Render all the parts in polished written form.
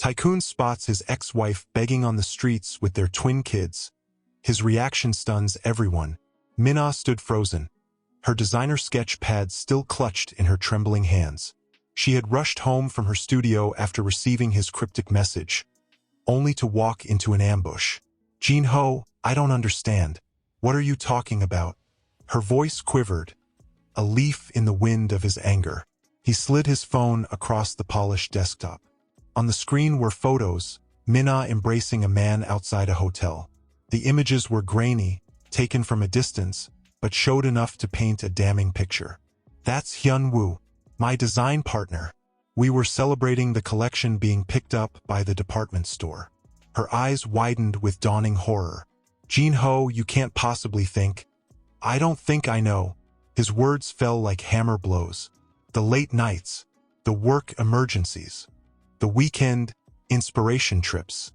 Tycoon spots his ex-wife begging on the streets with their twin kids. His reaction stuns everyone. Minna stood frozen, her designer sketch pad still clutched in her trembling hands. She had rushed home from her studio after receiving his cryptic message, only to walk into an ambush. "Jin-ho, I don't understand. What are you talking about?" Her voice quivered, a leaf in the wind of his anger. He slid his phone across the polished desktop. On the screen were photos, Minna embracing a man outside a hotel. The images were grainy, taken from a distance, but showed enough to paint a damning picture. "That's Hyun-woo, my design partner. We were celebrating the collection being picked up by the department store." Her eyes widened with dawning horror. "Jin-ho, you can't possibly think." "I don't think I know." His words fell like hammer blows. The late nights, the work emergencies, the weekend inspiration trips.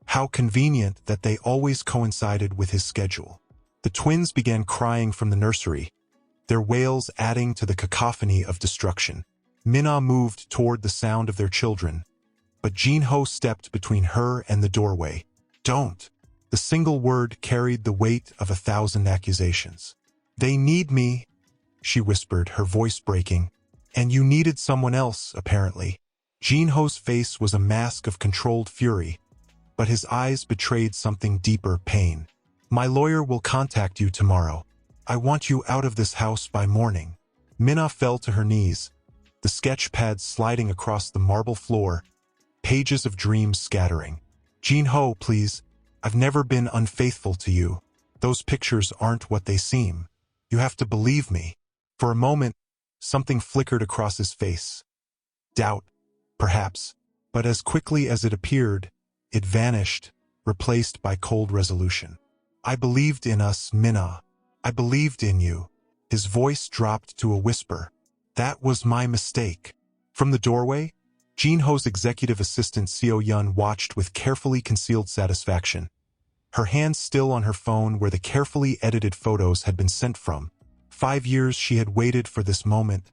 How convenient that they always coincided with his schedule. The twins began crying from the nursery, their wails adding to the cacophony of destruction. Minna moved toward the sound of their children, but Jin-ho stepped between her and the doorway. "Don't." The single word carried the weight of 1,000 accusations. "They need me," she whispered, her voice breaking. "And you needed someone else, apparently." Jin-ho's face was a mask of controlled fury, but his eyes betrayed something deeper: pain. "My lawyer will contact you tomorrow. I want you out of this house by morning." Minna fell to her knees, the sketch pad sliding across the marble floor, pages of dreams scattering. "Jin-ho, please. I've never been unfaithful to you. Those pictures aren't what they seem. You have to believe me." For a moment, something flickered across his face. Doubt, perhaps, but as quickly as it appeared, it vanished, replaced by cold resolution. "I believed in us, Minna. I believed in you." His voice dropped to a whisper. "That was my mistake." From the doorway, Jin-ho's executive assistant Seo-yeon watched with carefully concealed satisfaction, her hands still on her phone where the carefully edited photos had been sent from. 5 years she had waited for this moment,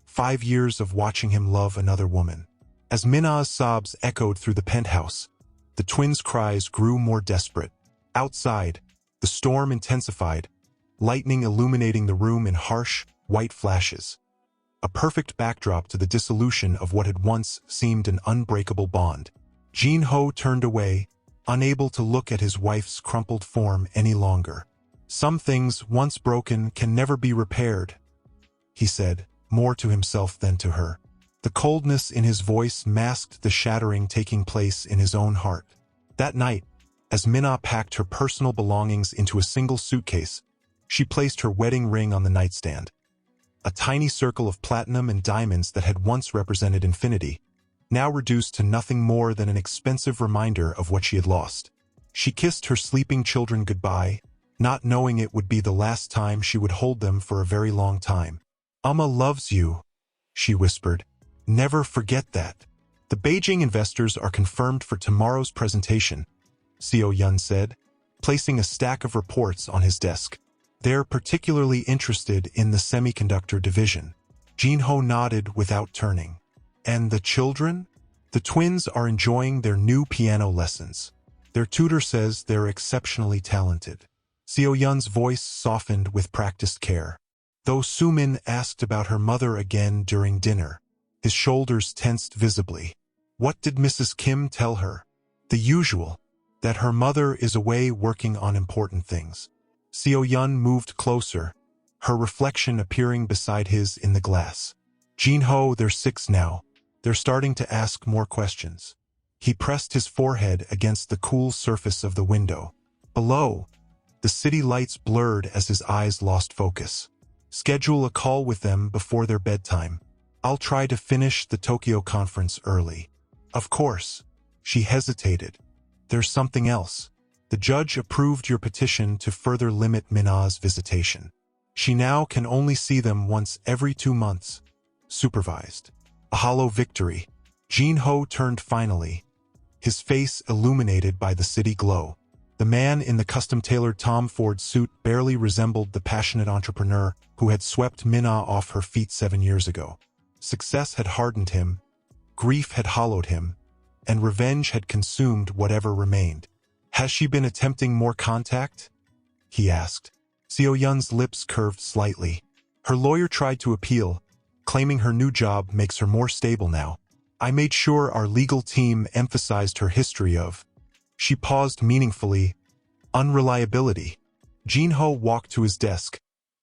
5 years of watching him love another woman. As Minna's sobs echoed through the penthouse, the twins' cries grew more desperate. Outside, the storm intensified, lightning illuminating the room in harsh, white flashes. A perfect backdrop to the dissolution of what had once seemed an unbreakable bond. Jin-ho turned away, unable to look at his wife's crumpled form any longer. "Some things, once broken, can never be repaired," he said, more to himself than to her. The coldness in his voice masked the shattering taking place in his own heart. That night, as Minna packed her personal belongings into a single suitcase, she placed her wedding ring on the nightstand. A tiny circle of platinum and diamonds that had once represented infinity, now reduced to nothing more than an expensive reminder of what she had lost. She kissed her sleeping children goodbye, not knowing it would be the last time she would hold them for a very long time. "Amma loves you," she whispered. "Never forget that." "The Beijing investors are confirmed for tomorrow's presentation," Seo-yeon said, placing a stack of reports on his desk. "They're particularly interested in the semiconductor division." Jin-ho nodded without turning. "And the children?" "The twins are enjoying their new piano lessons. Their tutor says they're exceptionally talented." Seo-yeon's voice softened with practiced care. Though Soo-min asked about her mother again during dinner, his shoulders tensed visibly. What did Mrs. Kim tell her? The usual, that her mother is away working on important things. Seo-yeon moved closer, her reflection appearing beside his in the glass. "Jin-ho, they're 6 now. They're starting to ask more questions." He pressed his forehead against the cool surface of the window. Below, the city lights blurred as his eyes lost focus. "Schedule a call with them before their bedtime. I'll try to finish the Tokyo conference early." "Of course." She hesitated. "There's something else. The judge approved your petition to further limit Minna's visitation. She now can only see them once every 2 months, supervised." A hollow victory. Jin-ho turned finally, his face illuminated by the city glow. The man in the custom-tailored Tom Ford suit barely resembled the passionate entrepreneur who had swept Minna off her feet 7 years ago. Success had hardened him, grief had hollowed him, and revenge had consumed whatever remained. "Has she been attempting more contact?" he asked. Seo-yun's lips curved slightly. Her lawyer tried to appeal, claiming her new job makes her more stable now. "I made sure our legal team emphasized her history of—" She paused meaningfully. "Unreliability." Jin-ho walked to his desk,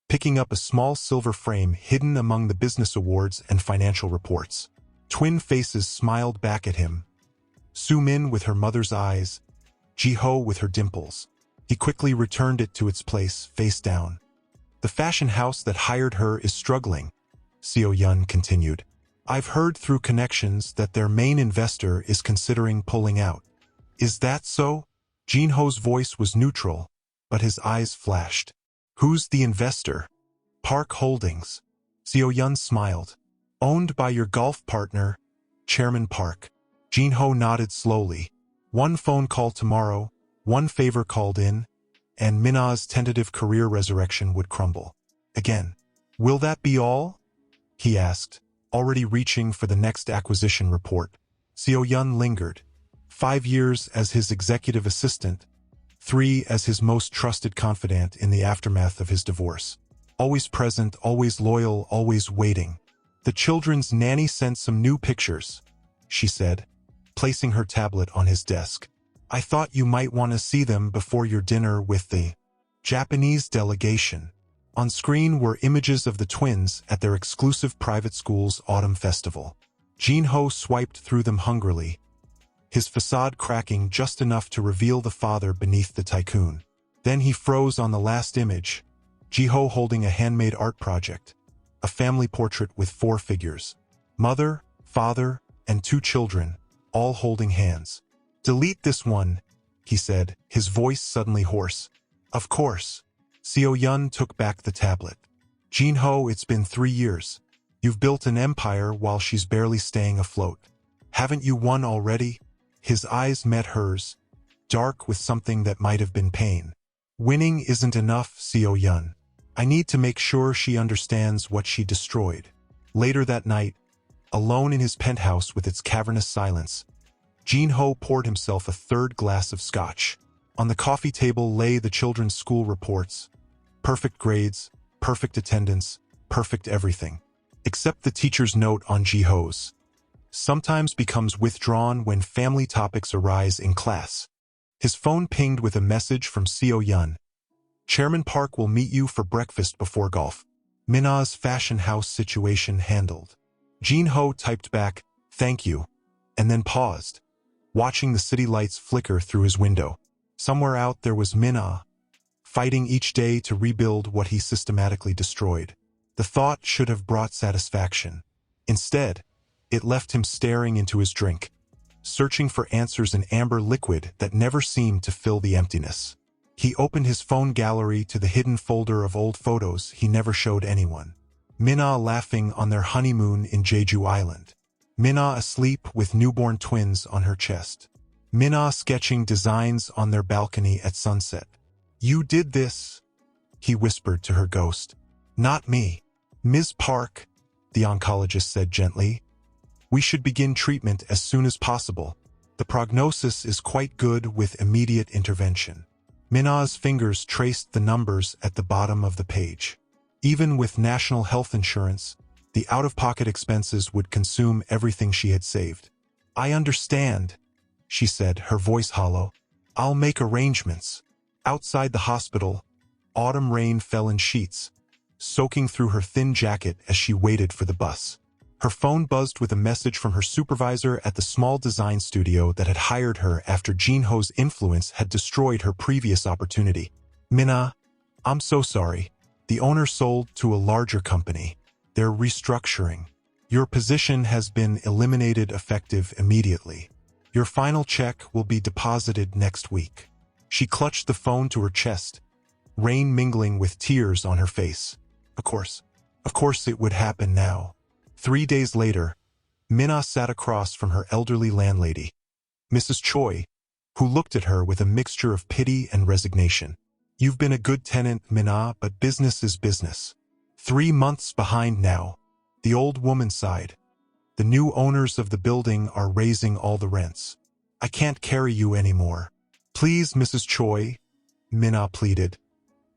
picking up a small silver frame hidden among the business awards and financial reports. Twin faces smiled back at him. Su-min with her mother's eyes, Ji-ho with her dimples. He quickly returned it to its place, face down. "The fashion house that hired her is struggling," Seo-yun continued. "I've heard through connections that their main investor is considering pulling out." "Is that so?" Jin-ho's voice was neutral, but his eyes flashed. "Who's the investor?" "Park Holdings." Seo-yun smiled. "Owned by your golf partner, Chairman Park." Jin-ho nodded slowly. "One phone call tomorrow, one favor called in, and Minna's tentative career resurrection would crumble. Again. "Will that be all?" he asked, already reaching for the next acquisition report. Seo-yun lingered. 5 years as his executive assistant, 3 as his most trusted confidant in the aftermath of his divorce. Always present, always loyal, always waiting. "The children's nanny sent some new pictures," she said, placing her tablet on his desk. "I thought you might want to see them before your dinner with the Japanese delegation." On screen were images of the twins at their exclusive private school's autumn festival. Jin-ho swiped through them hungrily, his facade cracking just enough to reveal the father beneath the Tycoon. Then he froze on the last image, Ji-ho holding a handmade art project, a family portrait with 4 figures. Mother, father, and 2 children, all holding hands. "Delete this one," he said, his voice suddenly hoarse. "Of course." Seo-yun took back the tablet. "Jin-ho, it's been 3 years. You've built an empire while she's barely staying afloat. Haven't you won already?" His eyes met hers, dark with something that might have been pain. "Winning isn't enough, Seo-yun. I need to make sure she understands what she destroyed." Later that night, alone in his penthouse with its cavernous silence, Jin-ho poured himself a 3rd glass of scotch. On the coffee table lay the children's school reports. Perfect grades, perfect attendance, perfect everything. Except the teacher's note on Ji-ho's. "Sometimes becomes withdrawn when family topics arise in class." His phone pinged with a message from Seo-yun. "Chairman Park will meet you for breakfast before golf. Minna's fashion house situation handled." Jin-ho typed back, "Thank you," and then paused, watching the city lights flicker through his window. Somewhere out there was Minna, fighting each day to rebuild what he systematically destroyed. The thought should have brought satisfaction. Instead, it left him staring into his drink, searching for answers in amber liquid that never seemed to fill the emptiness. He opened his phone gallery to the hidden folder of old photos he never showed anyone. Minna laughing on their honeymoon in Jeju Island. Minna asleep with newborn twins on her chest. Minna sketching designs on their balcony at sunset. "You did this," he whispered to her ghost. "Not me." "Ms. Park," the oncologist said gently, "we should begin treatment as soon as possible. The prognosis is quite good with immediate intervention." Minna's fingers traced the numbers at the bottom of the page. Even with national health insurance, the out-of-pocket expenses would consume everything she had saved. "I understand," she said, her voice hollow. "I'll make arrangements." Outside the hospital, autumn rain fell in sheets, soaking through her thin jacket as she waited for the bus. Her phone buzzed with a message from her supervisor at the small design studio that had hired her after Jin-ho's influence had destroyed her previous opportunity. "Minna, I'm so sorry. The owner sold to a larger company. They're restructuring. Your position has been eliminated effective immediately. Your final check will be deposited next week." She clutched the phone to her chest, rain mingling with tears on her face. Of course it would happen now. 3 days later, Minna sat across from her elderly landlady, Mrs. Choi, who looked at her with a mixture of pity and resignation. "You've been a good tenant, Minna, but business is business. 3 months behind now." The old woman sighed. "The new owners of the building are raising all the rents. I can't carry you anymore. Please, Mrs. Choi, Mina pleaded.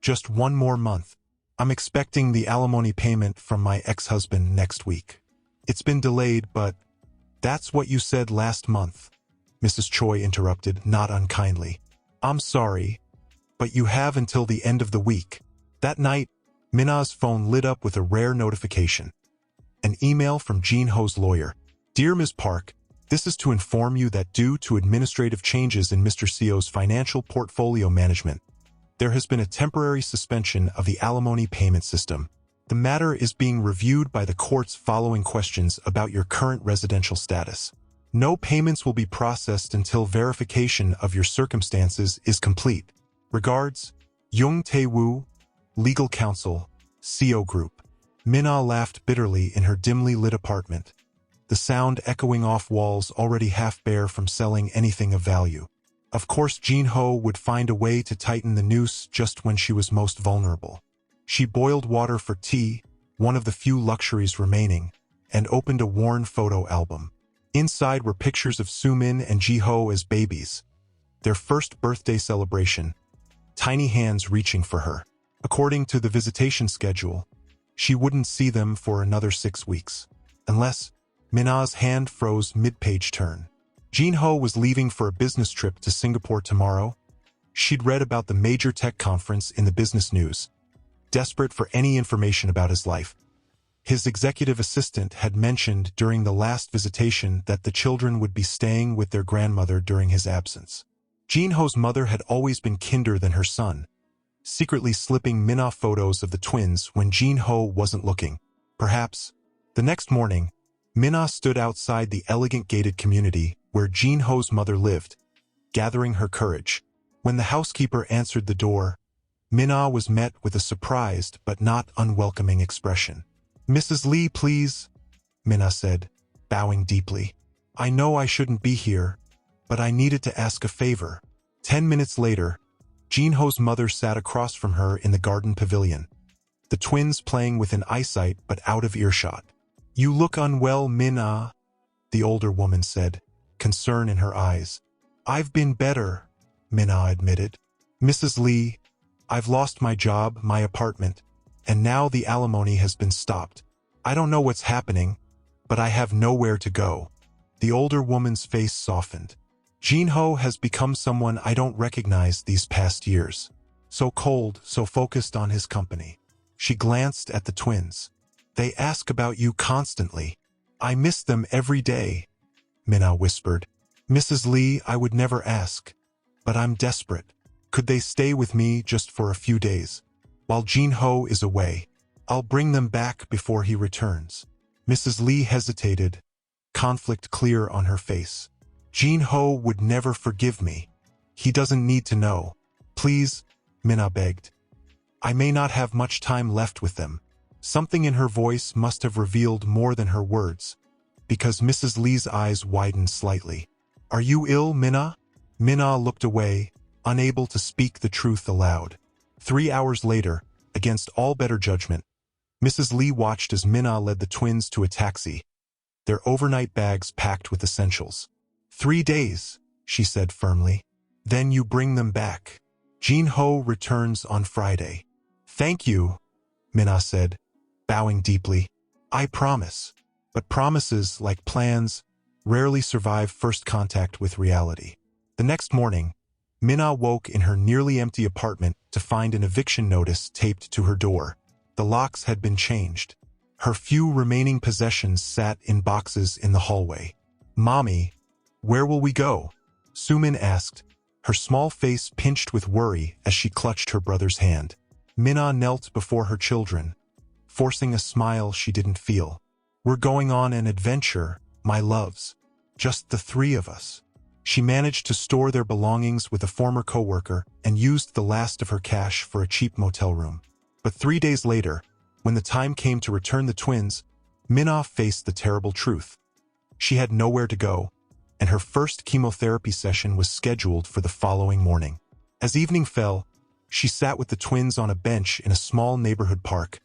Just one more month. I'm expecting the alimony payment from my ex-husband next week. It's been delayed, but that's what you said last month, Mrs. Choi interrupted, not unkindly. I'm sorry, but you have until the end of the week. That night, Mina's phone lit up with a rare notification. An email from Jin Ho's lawyer. Dear Ms. Park, this is to inform you that due to administrative changes in Mr. Seo's financial portfolio management, there has been a temporary suspension of the alimony payment system. The matter is being reviewed by the courts following questions about your current residential status. No payments will be processed until verification of your circumstances is complete. Regards, Young Tae-woo, Legal Counsel, CO Group. Mina laughed bitterly in her dimly lit apartment, the sound echoing off walls already half bare from selling anything of value. Of course, Jin Ho would find a way to tighten the noose just when she was most vulnerable. She boiled water for tea, one of the few luxuries remaining, and opened a worn photo album. Inside were pictures of Soo-min and Ji-ho as babies, their first birthday celebration, tiny hands reaching for her. According to the visitation schedule, she wouldn't see them for another 6 weeks, unless Mina's hand froze mid-page turn. Jin Ho was leaving for a business trip to Singapore tomorrow. She'd read about the major tech conference in the business news, desperate for any information about his life. His executive assistant had mentioned during the last visitation that the children would be staying with their grandmother during his absence. Jin Ho's mother had always been kinder than her son, secretly slipping Mina photos of the twins when Jin Ho wasn't looking. Perhaps. The next morning, Mina stood outside the elegant gated community where Jin Ho's mother lived, gathering her courage. When the housekeeper answered the door, Mina was met with a surprised but not unwelcoming expression. Mrs. Lee, please, Mina said, bowing deeply. I know I shouldn't be here, but I needed to ask a favor. 10 minutes later, Jin Ho's mother sat across from her in the garden pavilion, the twins playing within eyesight but out of earshot. You look unwell, Mina, the older woman said, concern in her eyes. I've been better, Mina admitted. Mrs. Lee, I've lost my job, my apartment, and now the alimony has been stopped. I don't know what's happening, but I have nowhere to go. The older woman's face softened. Jin Ho has become someone I don't recognize these past years. So cold, so focused on his company. She glanced at the twins. They ask about you constantly. I miss them every day, Mina whispered. Mrs. Lee, I would never ask, but I'm desperate. Could they stay with me just for a few days? While Jin Ho is away, I'll bring them back before he returns. Mrs. Lee hesitated, conflict clear on her face. Jin Ho would never forgive me. He doesn't need to know. Please, Mina begged. I may not have much time left with them. Something in her voice must have revealed more than her words, because Mrs. Lee's eyes widened slightly. Are you ill, Mina? Mina looked away, unable to speak the truth aloud. 3 hours later, against all better judgment, Mrs. Lee watched as Mina led the twins to a taxi, their overnight bags packed with essentials. 3 days, she said firmly. Then you bring them back. Jin Ho returns on Friday. Thank you, Mina said, bowing deeply. I promise. But promises, like plans, rarely survive first contact with reality. The next morning, Mina woke in her nearly empty apartment to find an eviction notice taped to her door. The locks had been changed. Her few remaining possessions sat in boxes in the hallway. Mommy, where will we go? Soo-min asked, her small face pinched with worry as she clutched her brother's hand. Mina knelt before her children, forcing a smile she didn't feel. We're going on an adventure, my loves. Just the 3 of us. She managed to store their belongings with a former coworker and used the last of her cash for a cheap motel room. But 3 days later, when the time came to return the twins, Mina faced the terrible truth. She had nowhere to go, and her first chemotherapy session was scheduled for the following morning. As evening fell, she sat with the twins on a bench in a small neighborhood park,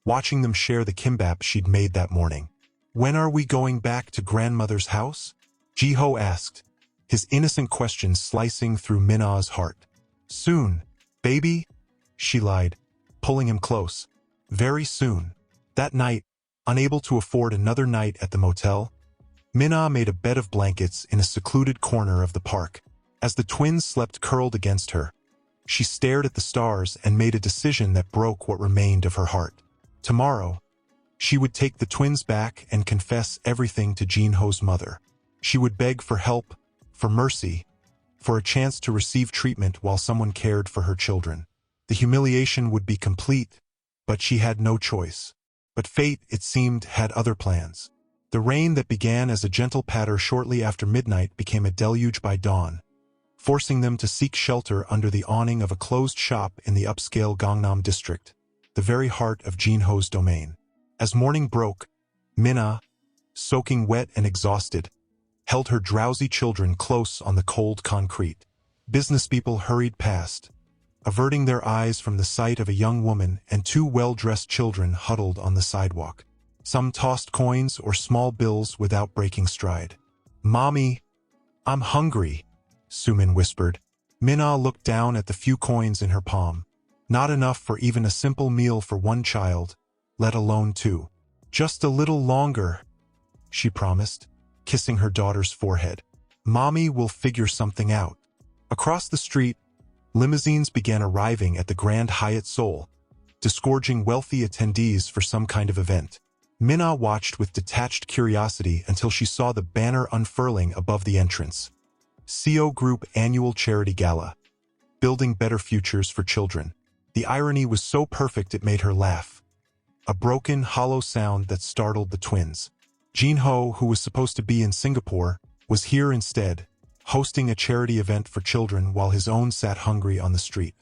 watching them share the kimbap she'd made that morning. When are we going back to grandmother's house? Ji-ho asked, his innocent question slicing through Minna's heart. "Soon, baby," she lied, pulling him close. "Very soon." That night, unable to afford another night at the motel, Minna made a bed of blankets in a secluded corner of the park. As the twins slept curled against her, she stared at the stars and made a decision that broke what remained of her heart. Tomorrow, she would take the twins back and confess everything to Jinho's mother. She would beg for help, for mercy, for a chance to receive treatment while someone cared for her children. The humiliation would be complete, but she had no choice. But fate, it seemed, had other plans. The rain that began as a gentle patter shortly after midnight became a deluge by dawn, forcing them to seek shelter under the awning of a closed shop in the upscale Gangnam district, the very heart of Jinho's domain. As morning broke, Minna, soaking wet and exhausted, held her drowsy children close on the cold concrete. Businesspeople hurried past, averting their eyes from the sight of a young woman and two well-dressed children huddled on the sidewalk. Some tossed coins or small bills without breaking stride. "Mommy, I'm hungry," Sumin whispered. Minna looked down at the few coins in her palm. Not enough for even a simple meal for one child, let alone two. "Just a little longer," she promised, kissing her daughter's forehead. "Mommy will figure something out." Across the street, limousines began arriving at the Grand Hyatt Seoul, disgorging wealthy attendees for some kind of event. Minna watched with detached curiosity until she saw the banner unfurling above the entrance. CO Group Annual Charity Gala. Building Better Futures for Children. The irony was so perfect it made her laugh. A broken, hollow sound that startled the twins. Jinho, who was supposed to be in Singapore, was here instead, hosting a charity event for children while his own sat hungry on the street.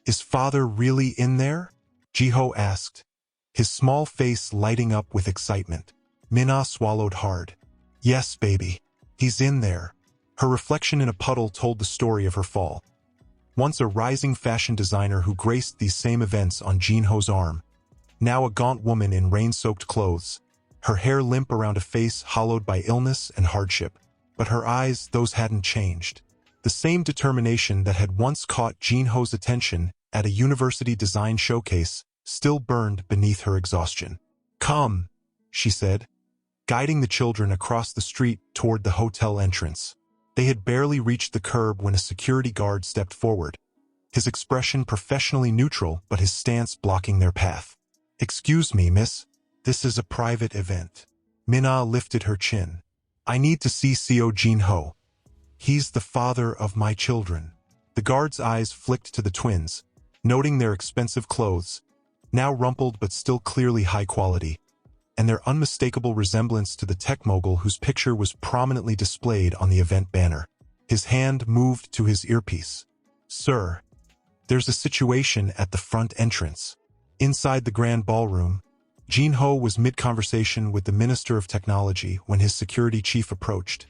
"Is father really in there?" Jiho asked, his small face lighting up with excitement. Minna swallowed hard. "Yes, baby. He's in there." Her reflection in a puddle told the story of her fall. Once a rising fashion designer who graced these same events on Jinho's arm, now a gaunt woman in rain-soaked clothes, her hair limp around a face hollowed by illness and hardship. But her eyes, those hadn't changed. The same determination that had once caught Jinho's attention at a university design showcase still burned beneath her exhaustion. "Come," she said, guiding the children across the street toward the hotel entrance. They had barely reached the curb when a security guard stepped forward, his expression professionally neutral but his stance blocking their path. "Excuse me, miss. This is a private event." Minna lifted her chin. "I need to see CO Jinho. He's the father of my children." The guard's eyes flicked to the twins, noting their expensive clothes, now rumpled but still clearly high quality, and their unmistakable resemblance to the tech mogul whose picture was prominently displayed on the event banner. His hand moved to his earpiece. "Sir, there's a situation at the front entrance." Inside the grand ballroom, Jinho was mid-conversation with the Minister of Technology when his security chief approached,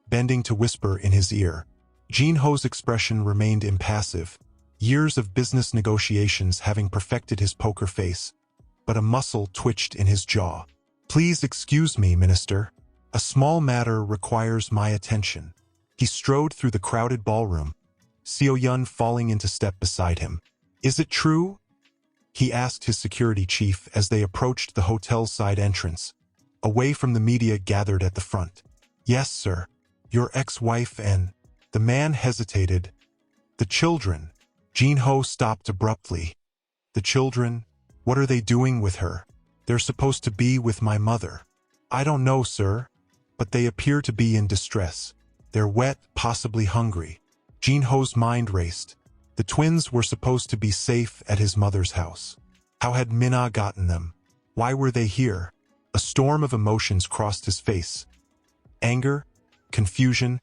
bending to whisper in his ear. Jinho's expression remained impassive, years of business negotiations having perfected his poker face, but a muscle twitched in his jaw. "Please excuse me, Minister. A small matter requires my attention." He strode through the crowded ballroom, Seo-yun falling into step beside him. "Is it true?" he asked his security chief as they approached the hotel's side entrance, away from the media gathered at the front. "Yes, sir. Your ex-wife and—" The man hesitated. "The children." Jinho stopped abruptly. "The children? What are they doing with her?" "They're supposed to be with my mother." "I don't know, sir, but they appear to be in distress. They're wet, possibly hungry." Jinho's mind raced. The twins were supposed to be safe at his mother's house. How had Minna gotten them? Why were they here? A storm of emotions crossed his face. Anger, confusion,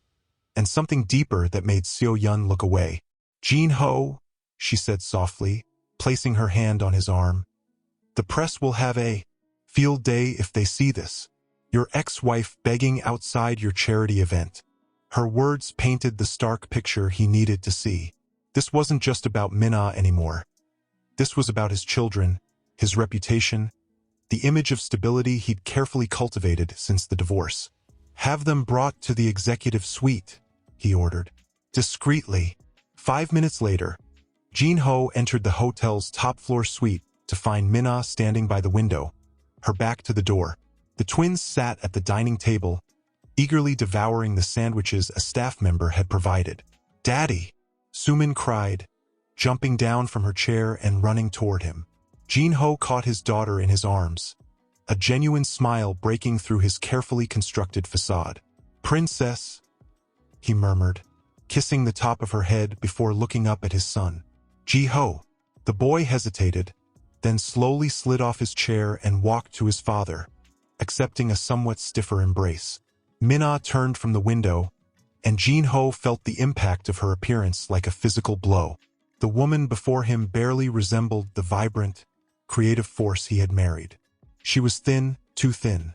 and something deeper that made Seo-yun look away. "Jinho," she said softly, placing her hand on his arm. "The press will have a field day if they see this. Your ex-wife begging outside your charity event." Her words painted the stark picture he needed to see. This wasn't just about Minna anymore. This was about his children, his reputation, the image of stability he'd carefully cultivated since the divorce. "Have them brought to the executive suite," he ordered. Discreetly. 5 minutes later, Jin-ho entered the hotel's top-floor suite to find Minna standing by the window, her back to the door. The twins sat at the dining table, eagerly devouring the sandwiches a staff member had provided. "Daddy!" Sumin cried, jumping down from her chair and running toward him. Jin-ho caught his daughter in his arms, a genuine smile breaking through his carefully constructed facade. "Princess," he murmured, kissing the top of her head before looking up at his son. "Ji-ho." The boy hesitated, then slowly slid off his chair and walked to his father, accepting a somewhat stiffer embrace. Minna turned from the window, and Jin-ho felt the impact of her appearance like a physical blow. The woman before him barely resembled the vibrant, creative force he had married. She was thin, too thin.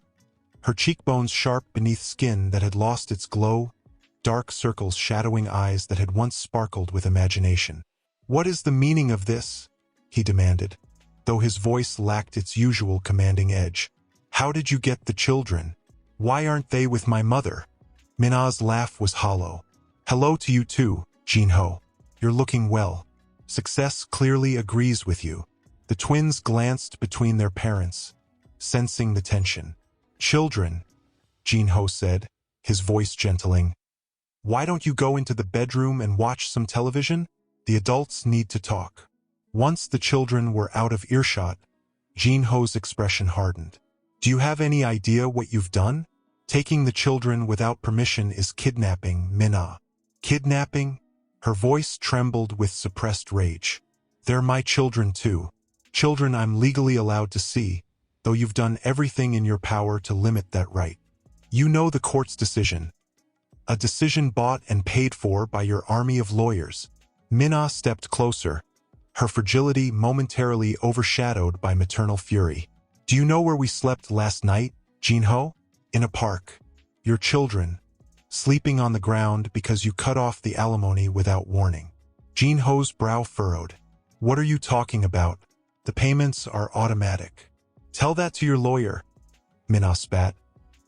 Her cheekbones sharp beneath skin that had lost its glow, dark circles shadowing eyes that had once sparkled with imagination. "What is the meaning of this?" he demanded, though his voice lacked its usual commanding edge. "How did you get the children? Why aren't they with my mother?" Minna's laugh was hollow. "Hello to you too, Jin-ho. You're looking well. Success clearly agrees with you." The twins glanced between their parents, sensing the tension. "Children," Jin-ho said, his voice gentling. "Why don't you go into the bedroom and watch some television? The adults need to talk." Once the children were out of earshot, Jin-ho's expression hardened. "Do you have any idea what you've done? Taking the children without permission is kidnapping, Minna." "Kidnapping?" Her voice trembled with suppressed rage. "They're my children too. Children I'm legally allowed to see, though you've done everything in your power to limit that right. You know the court's decision. A decision bought and paid for by your army of lawyers." Minna stepped closer, her fragility momentarily overshadowed by maternal fury. "Do you know where we slept last night, Jin-ho? In a park. Your children, sleeping on the ground because you cut off the alimony without warning." Jin-ho's brow furrowed. "What are you talking about? The payments are automatic." "Tell that to your lawyer," Minna spat,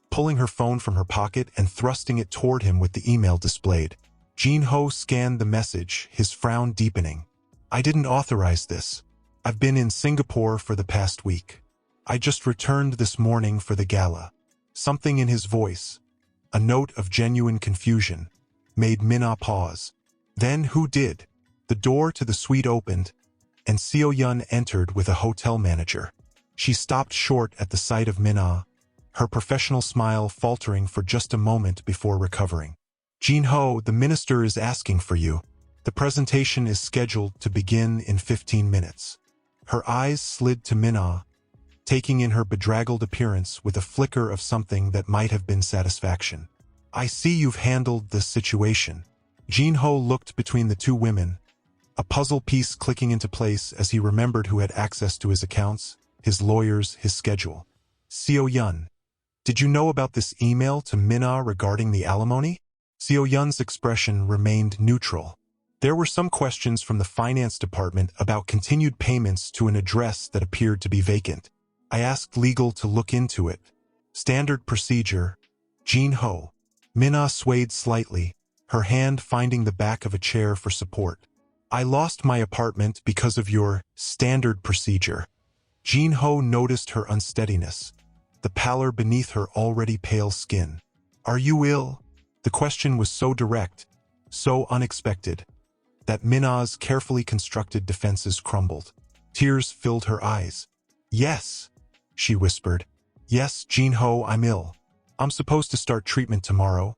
pulling her phone from her pocket and thrusting it toward him with the email displayed. Jin-ho scanned the message, his frown deepening. "I didn't authorize this. I've been in Singapore for the past week. I just returned this morning for the gala." Something in his voice, a note of genuine confusion, made Minna pause. Then who did? The door to the suite opened, and Seo-yun entered with a hotel manager. She stopped short at the sight of Minna, her professional smile faltering for just a moment before recovering. "Jin-ho, the minister is asking for you. The presentation is scheduled to begin in 15 minutes. Her eyes slid to Minna, taking in her bedraggled appearance with a flicker of something that might have been satisfaction. "I see you've handled the situation." Jin-ho looked between the two women, a puzzle piece clicking into place as he remembered who had access to his accounts, his lawyers, his schedule. "Seo-yun, did you know about this email to Minna regarding the alimony?" Seo-yun's expression remained neutral. There were some questions from the finance department about continued payments to an address that appeared to be vacant. "I asked legal to look into it. Standard procedure." Jin-ho. Minna swayed slightly, her hand finding the back of a chair for support. "I lost my apartment because of your standard procedure." Jin-ho noticed her unsteadiness, the pallor beneath her already pale skin. "Are you ill?" The question was so direct, so unexpected, that Minna's carefully constructed defenses crumbled. Tears filled her eyes. "Yes," she whispered. "Yes, Jin-ho, I'm ill. I'm supposed to start treatment tomorrow,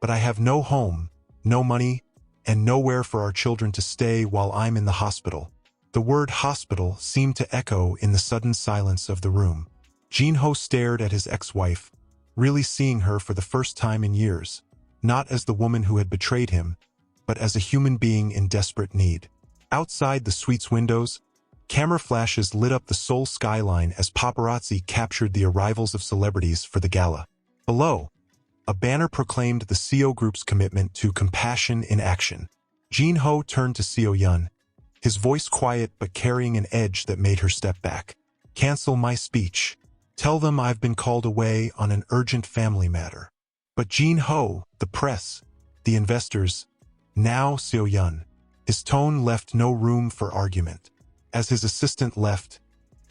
but I have no home, no money, and nowhere for our children to stay while I'm in the hospital." The word hospital seemed to echo in the sudden silence of the room. Jin-ho stared at his ex-wife, really seeing her for the first time in years, not as the woman who had betrayed him, but as a human being in desperate need. Outside the suite's windows, camera flashes lit up the Seoul skyline as paparazzi captured the arrivals of celebrities for the gala. Below, a banner proclaimed the Seo Group's commitment to compassion in action. Jin-ho turned to Seo-yun, his voice quiet but carrying an edge that made her step back. "Cancel my speech. Tell them I've been called away on an urgent family matter." But Jin-ho, the press, The investors, now Seo-yun. His tone left no room for argument. As his assistant left,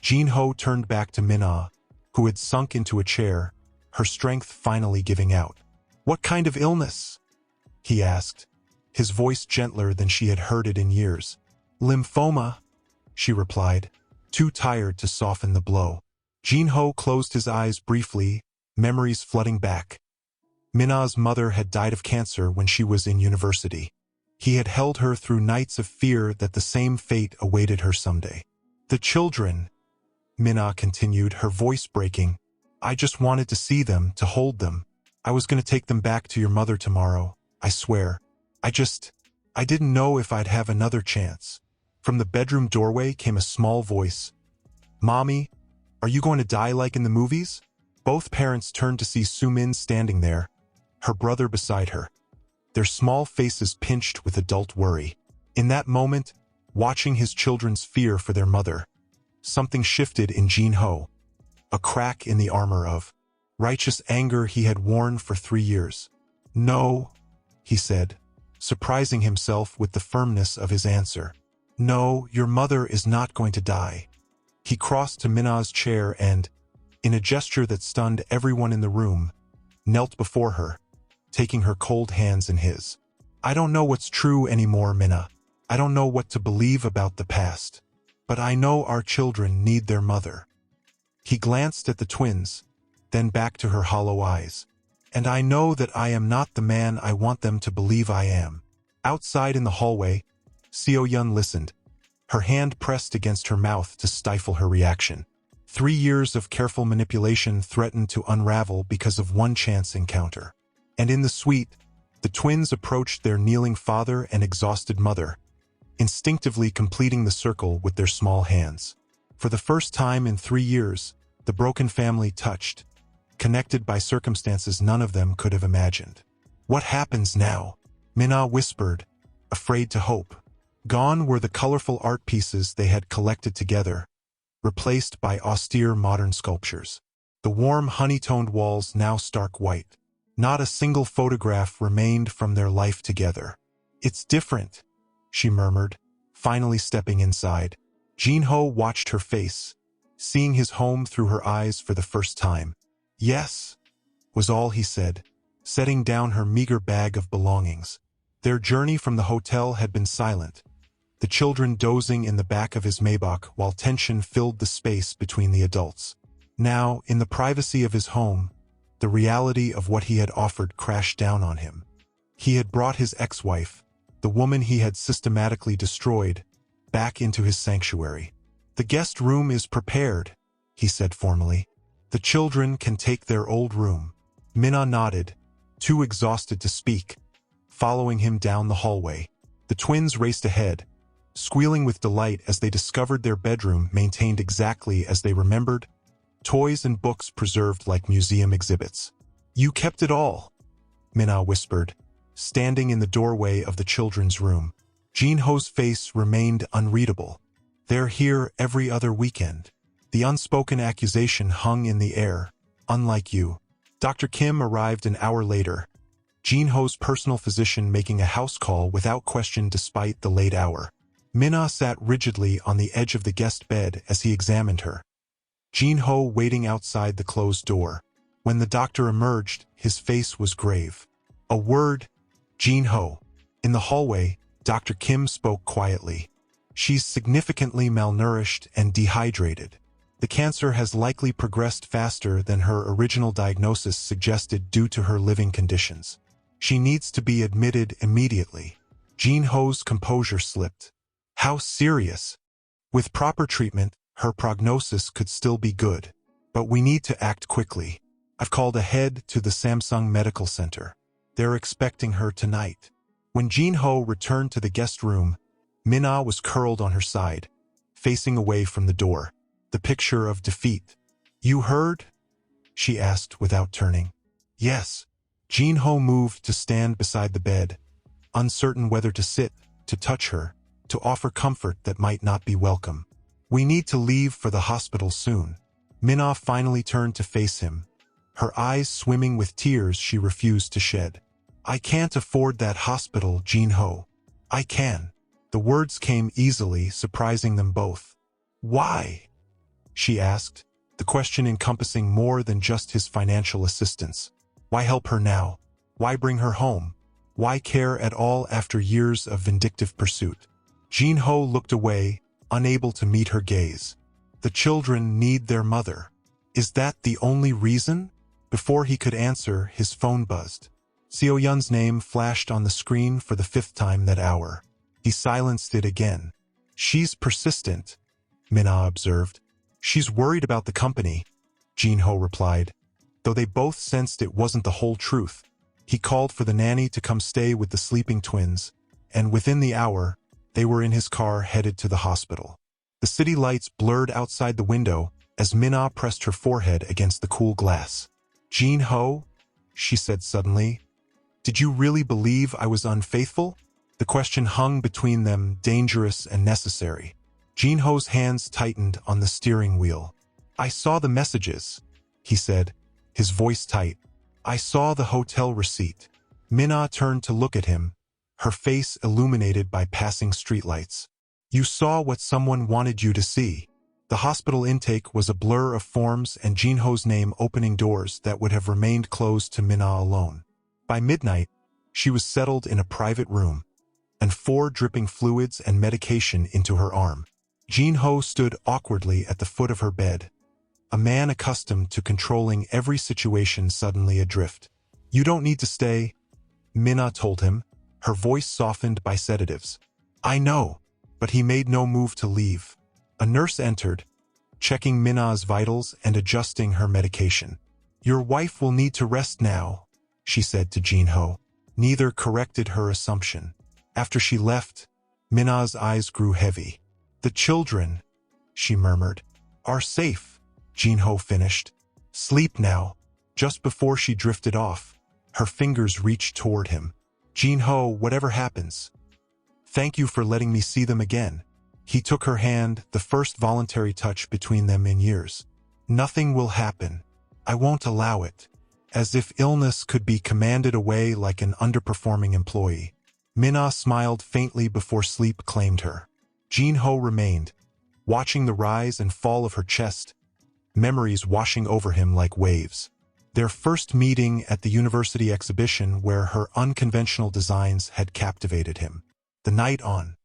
Jin-ho turned back to Min-ah, who had sunk into a chair, her strength finally giving out. "What kind of illness?" he asked, his voice gentler than she had heard it in years. "Lymphoma," she replied, too tired to soften the blow. Jin-ho closed his eyes briefly, memories flooding back. Min-ah's mother had died of cancer when she was in university. He had held her through nights of fear that the same fate awaited her someday. "The children," Min-ah continued, her voice breaking. "I just wanted to see them, to hold them. I was going to take them back to your mother tomorrow, I swear. I didn't know if I'd have another chance." From the bedroom doorway came a small voice. "Mommy, are you going to die like in the movies?" Both parents turned to see Soo-min standing there, her brother beside her, their small faces pinched with adult worry. In that moment, watching his children's fear for their mother, something shifted in Jin-ho, a crack in the armor of righteous anger he had worn for 3 years. "No," he said, surprising himself with the firmness of his answer. "No, your mother is not going to die." He crossed to Min-ah's chair and, in a gesture that stunned everyone in the room, knelt before her, taking her cold hands in his. "I don't know what's true anymore, Min-ah. I don't know what to believe about the past. But I know our children need their mother." He glanced at the twins, then back to her hollow eyes. "And I know that I am not the man I want them to believe I am." Outside in the hallway, Seo-yun listened, her hand pressed against her mouth to stifle her reaction. 3 years of careful manipulation threatened to unravel because of one chance encounter. And in the suite, the twins approached their kneeling father and exhausted mother, instinctively completing the circle with their small hands. For the first time in 3 years, the broken family touched, connected by circumstances none of them could have imagined. "What happens now?" Min-ah whispered, afraid to hope. Gone were the colorful art pieces they had collected together, replaced by austere modern sculptures. The warm honey-toned walls now stark white. Not a single photograph remained from their life together. "It's different," she murmured, finally stepping inside. Jin-ho watched her face, seeing his home through her eyes for the first time. "Yes," was all he said, setting down her meager bag of belongings. Their journey from the hotel had been silent, the children dozing in the back of his Maybach while tension filled the space between the adults. Now, in the privacy of his home, the reality of what he had offered crashed down on him. He had brought his ex-wife, the woman he had systematically destroyed, back into his sanctuary. "The guest room is prepared," he said formally. "The children can take their old room." Min-ah nodded, too exhausted to speak, following him down the hallway. The twins raced ahead, squealing with delight as they discovered their bedroom maintained exactly as they remembered, toys and books preserved like museum exhibits. "You kept it all," Min-ah whispered, standing in the doorway of the children's room. Jin-ho's face remained unreadable. "They're here every other weekend." The unspoken accusation hung in the air. "Unlike you." Dr. Kim arrived an hour later, Jin-ho's personal physician making a house call without question despite the late hour. Min-ah sat rigidly on the edge of the guest bed as he examined her, Jin-ho waiting outside the closed door. When the doctor emerged, his face was grave. "A word, Jin-ho." In the hallway, Dr. Kim spoke quietly. "She's significantly malnourished and dehydrated. The cancer has likely progressed faster than her original diagnosis suggested due to her living conditions. She needs to be admitted immediately." Jin-ho's composure slipped. "How serious?" "With proper treatment, her prognosis could still be good. But we need to act quickly. I've called ahead to the Samsung Medical Center. They're expecting her tonight." When Jin-ho returned to the guest room, Min-ah was curled on her side, facing away from the door, the picture of defeat. "You heard?" she asked without turning. "Yes." Jin-ho moved to stand beside the bed, uncertain whether to sit, to touch her, to offer comfort that might not be welcome. "We need to leave for the hospital soon." Min-ah finally turned to face him, her eyes swimming with tears she refused to shed. I can't afford that hospital, Jin-ho. I can. The words came easily, surprising them both. Why? She asked, the question encompassing more than just his financial assistance. Why help her now? Why bring her home? Why care at all after years of vindictive pursuit? Jin-ho looked away, unable to meet her gaze. The children need their mother. Is that the only reason? Before he could answer, his phone buzzed. Seo-yun's name flashed on the screen for the 5th time that hour. He silenced it again. She's persistent, Min-ah observed. She's worried about the company, Jin-ho replied. Though they both sensed it wasn't the whole truth, he called for the nanny to come stay with the sleeping twins, and within the hour, they were in his car headed to the hospital. The city lights blurred outside the window as Min-ah pressed her forehead against the cool glass. Jin-ho, she said suddenly, did you really believe I was unfaithful? The question hung between them, dangerous and necessary. Jin-ho's hands tightened on the steering wheel. I saw the messages, he said, his voice tight. I saw the hotel receipt. Min-ah turned to look at him, her face illuminated by passing streetlights. You saw what someone wanted you to see. The hospital intake was a blur of forms and Jin-ho's name opening doors that would have remained closed to Min-ah alone. By midnight, she was settled in a private room, and 4 dripping fluids and medication into her arm. Jin-ho stood awkwardly at the foot of her bed, a man accustomed to controlling every situation suddenly adrift. You don't need to stay, Min-ah told him, her voice softened by sedatives. I know, but he made no move to leave. A nurse entered, checking Min-ah's vitals and adjusting her medication. Your wife will need to rest now, she said to Jin-ho. Neither corrected her assumption. After she left, Min-ah's eyes grew heavy. The children, she murmured, are safe, Jin-ho finished. Sleep now. Just before she drifted off, her fingers reached toward him. Jin-ho, whatever happens, thank you for letting me see them again. He took her hand, the first voluntary touch between them in years. Nothing will happen. I won't allow it. As if illness could be commanded away like an underperforming employee. Min-ah smiled faintly before sleep claimed her. Jin-ho remained, watching the rise and fall of her chest, memories washing over him like waves. Their first meeting at the university exhibition where her unconventional designs had captivated him. The night on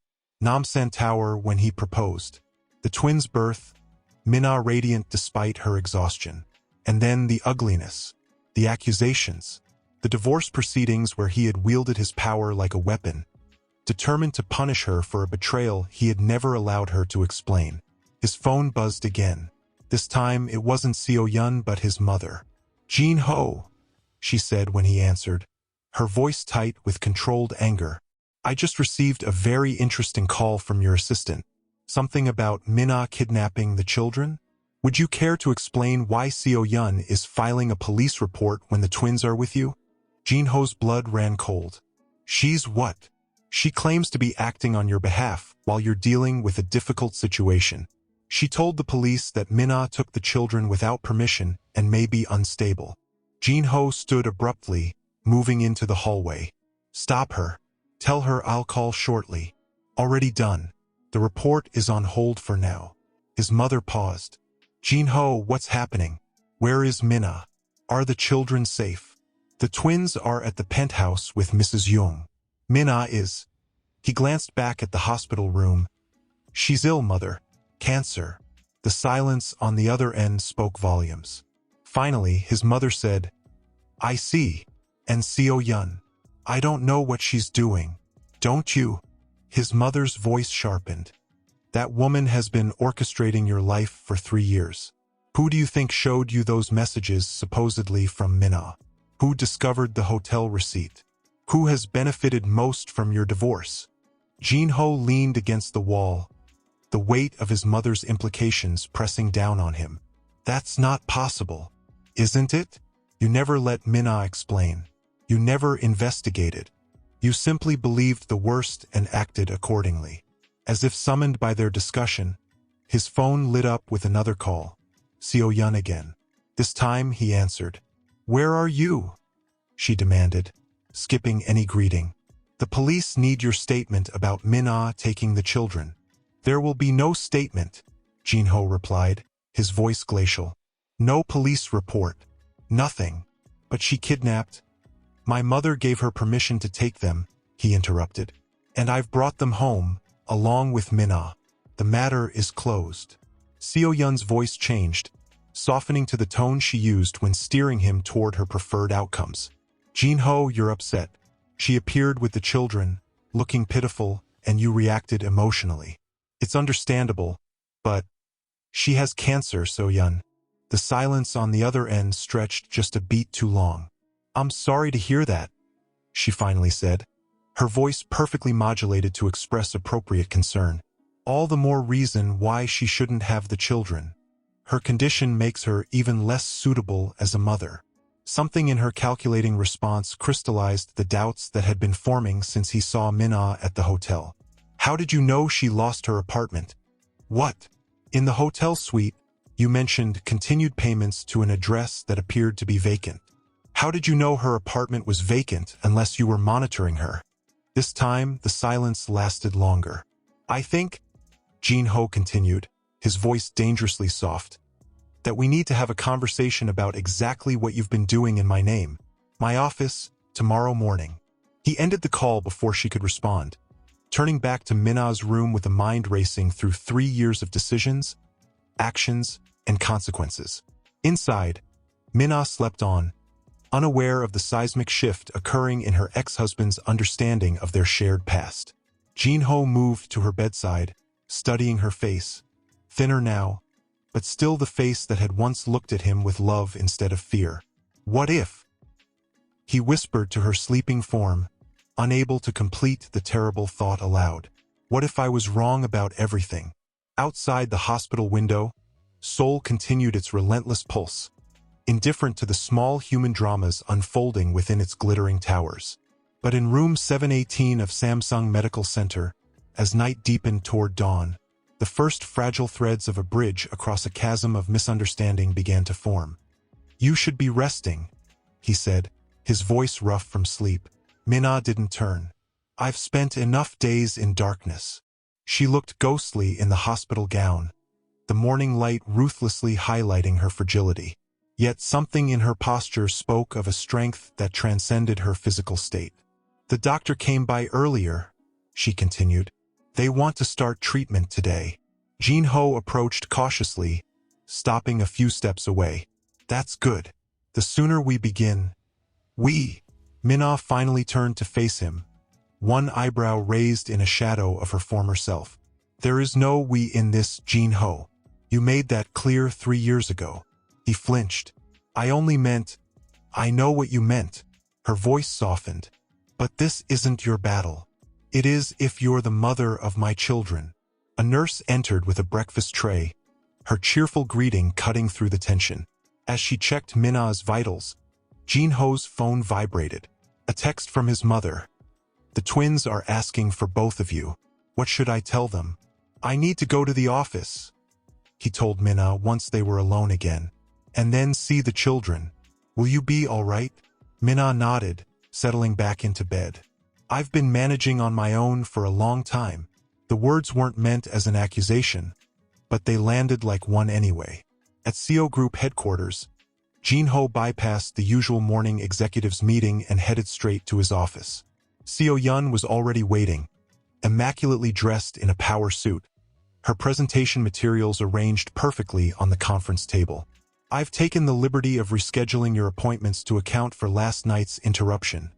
Namsan Tower when he proposed. The twins' birth, Min-ah radiant despite her exhaustion. And then the ugliness, the accusations, the divorce proceedings where he had wielded his power like a weapon, determined to punish her for a betrayal he had never allowed her to explain. His phone buzzed again. This time it wasn't Seo-yun but his mother. Jin-ho, she said when he answered, her voice tight with controlled anger. I just received a very interesting call from your assistant. Something about Min-ah kidnapping the children? Would you care to explain why Seo-yun is filing a police report when the twins are with you? Jin-ho's blood ran cold. She's what? She claims to be acting on your behalf while you're dealing with a difficult situation. She told the police that Min-ah took the children without permission and may be unstable. Jin-ho stood abruptly, moving into the hallway. Stop her. Tell her I'll call shortly. Already done. The report is on hold for now. His mother paused. Jin-ho, what's happening? Where is Min-ah? Are the children safe? The twins are at the penthouse with Mrs. Jung. Min-ah is. He glanced back at the hospital room. She's ill, mother. Cancer. The silence on the other end spoke volumes. Finally, his mother said, I see. And Seo-yun. I don't know what she's doing. Don't you? His mother's voice sharpened. That woman has been orchestrating your life for 3 years. Who do you think showed you those messages supposedly from Min-ah? Who discovered the hotel receipt? Who has benefited most from your divorce? Jin-ho leaned against the wall, the weight of his mother's implications pressing down on him. That's not possible, isn't it? You never let Min-ah explain. You never investigated. You simply believed the worst and acted accordingly. As if summoned by their discussion, his phone lit up with another call. Seo-yun again. This time he answered. Where are you? She demanded. skipping any greeting. The police need your statement about Min-ah taking the children. There will be no statement, Jin-ho replied, his voice glacial. No police report. Nothing. But she kidnapped. My mother gave her permission to take them, he interrupted. And I've brought them home, along with Min-ah. The matter is closed. Seo-yun's voice changed, softening to the tone she used when steering him toward her preferred outcomes. Jin-ho, you're upset. She appeared with the children, looking pitiful, and you reacted emotionally. It's understandable, but she has cancer, So-yun. The silence on the other end stretched just a beat too long. I'm sorry to hear that, she finally said, her voice perfectly modulated to express appropriate concern. All the more reason why she shouldn't have the children. Her condition makes her even less suitable as a mother. Something in her calculating response crystallized the doubts that had been forming since he saw Min-ah at the hotel. How did you know she lost her apartment? What? In the hotel suite, you mentioned continued payments to an address that appeared to be vacant. How did you know her apartment was vacant unless you were monitoring her? This time, the silence lasted longer. I think, Jin-ho continued, his voice dangerously soft, that we need to have a conversation about exactly what you've been doing in my name. My office, tomorrow morning. He ended the call before she could respond, turning back to Min-ah's room with a mind racing through 3 years of decisions, actions, and consequences. Inside, Min-ah slept on, unaware of the seismic shift occurring in her ex-husband's understanding of their shared past. Jin-ho moved to her bedside, studying her face, thinner now, but still the face that had once looked at him with love instead of fear. What if? He whispered to her sleeping form, unable to complete the terrible thought aloud. What if I was wrong about everything? Outside the hospital window, Seoul continued its relentless pulse, indifferent to the small human dramas unfolding within its glittering towers. But in room 718 of Samsung Medical Center, as night deepened toward dawn, the first fragile threads of a bridge across a chasm of misunderstanding began to form. You should be resting, he said, his voice rough from sleep. Min-ah didn't turn. I've spent enough days in darkness. She looked ghostly in the hospital gown, the morning light ruthlessly highlighting her fragility. Yet something in her posture spoke of a strength that transcended her physical state. The doctor came by earlier, she continued. They want to start treatment today. Jin-ho approached cautiously, stopping a few steps away. That's good. The sooner we begin. Min-ah finally turned to face him, one eyebrow raised in a shadow of her former self. There is no we in this, Jin-ho. You made that clear 3 years ago. He flinched. I only meant, I know what you meant. Her voice softened. But this isn't your battle. It is if you're the mother of my children. A nurse entered with a breakfast tray, her cheerful greeting cutting through the tension. As she checked Min-ah's vitals, Jin-ho's phone vibrated. A text from his mother. The twins are asking for both of you. What should I tell them? I need to go to the office, he told Min-ah once they were alone again. And then see the children. Will you be all right? Min-ah nodded, settling back into bed. I've been managing on my own for a long time. The words weren't meant as an accusation, but they landed like one anyway. At Seo Group headquarters, Jin-ho bypassed the usual morning executives meeting and headed straight to his office. Seo-yun was already waiting, immaculately dressed in a power suit, her presentation materials arranged perfectly on the conference table. I've taken the liberty of rescheduling your appointments to account for last night's interruption,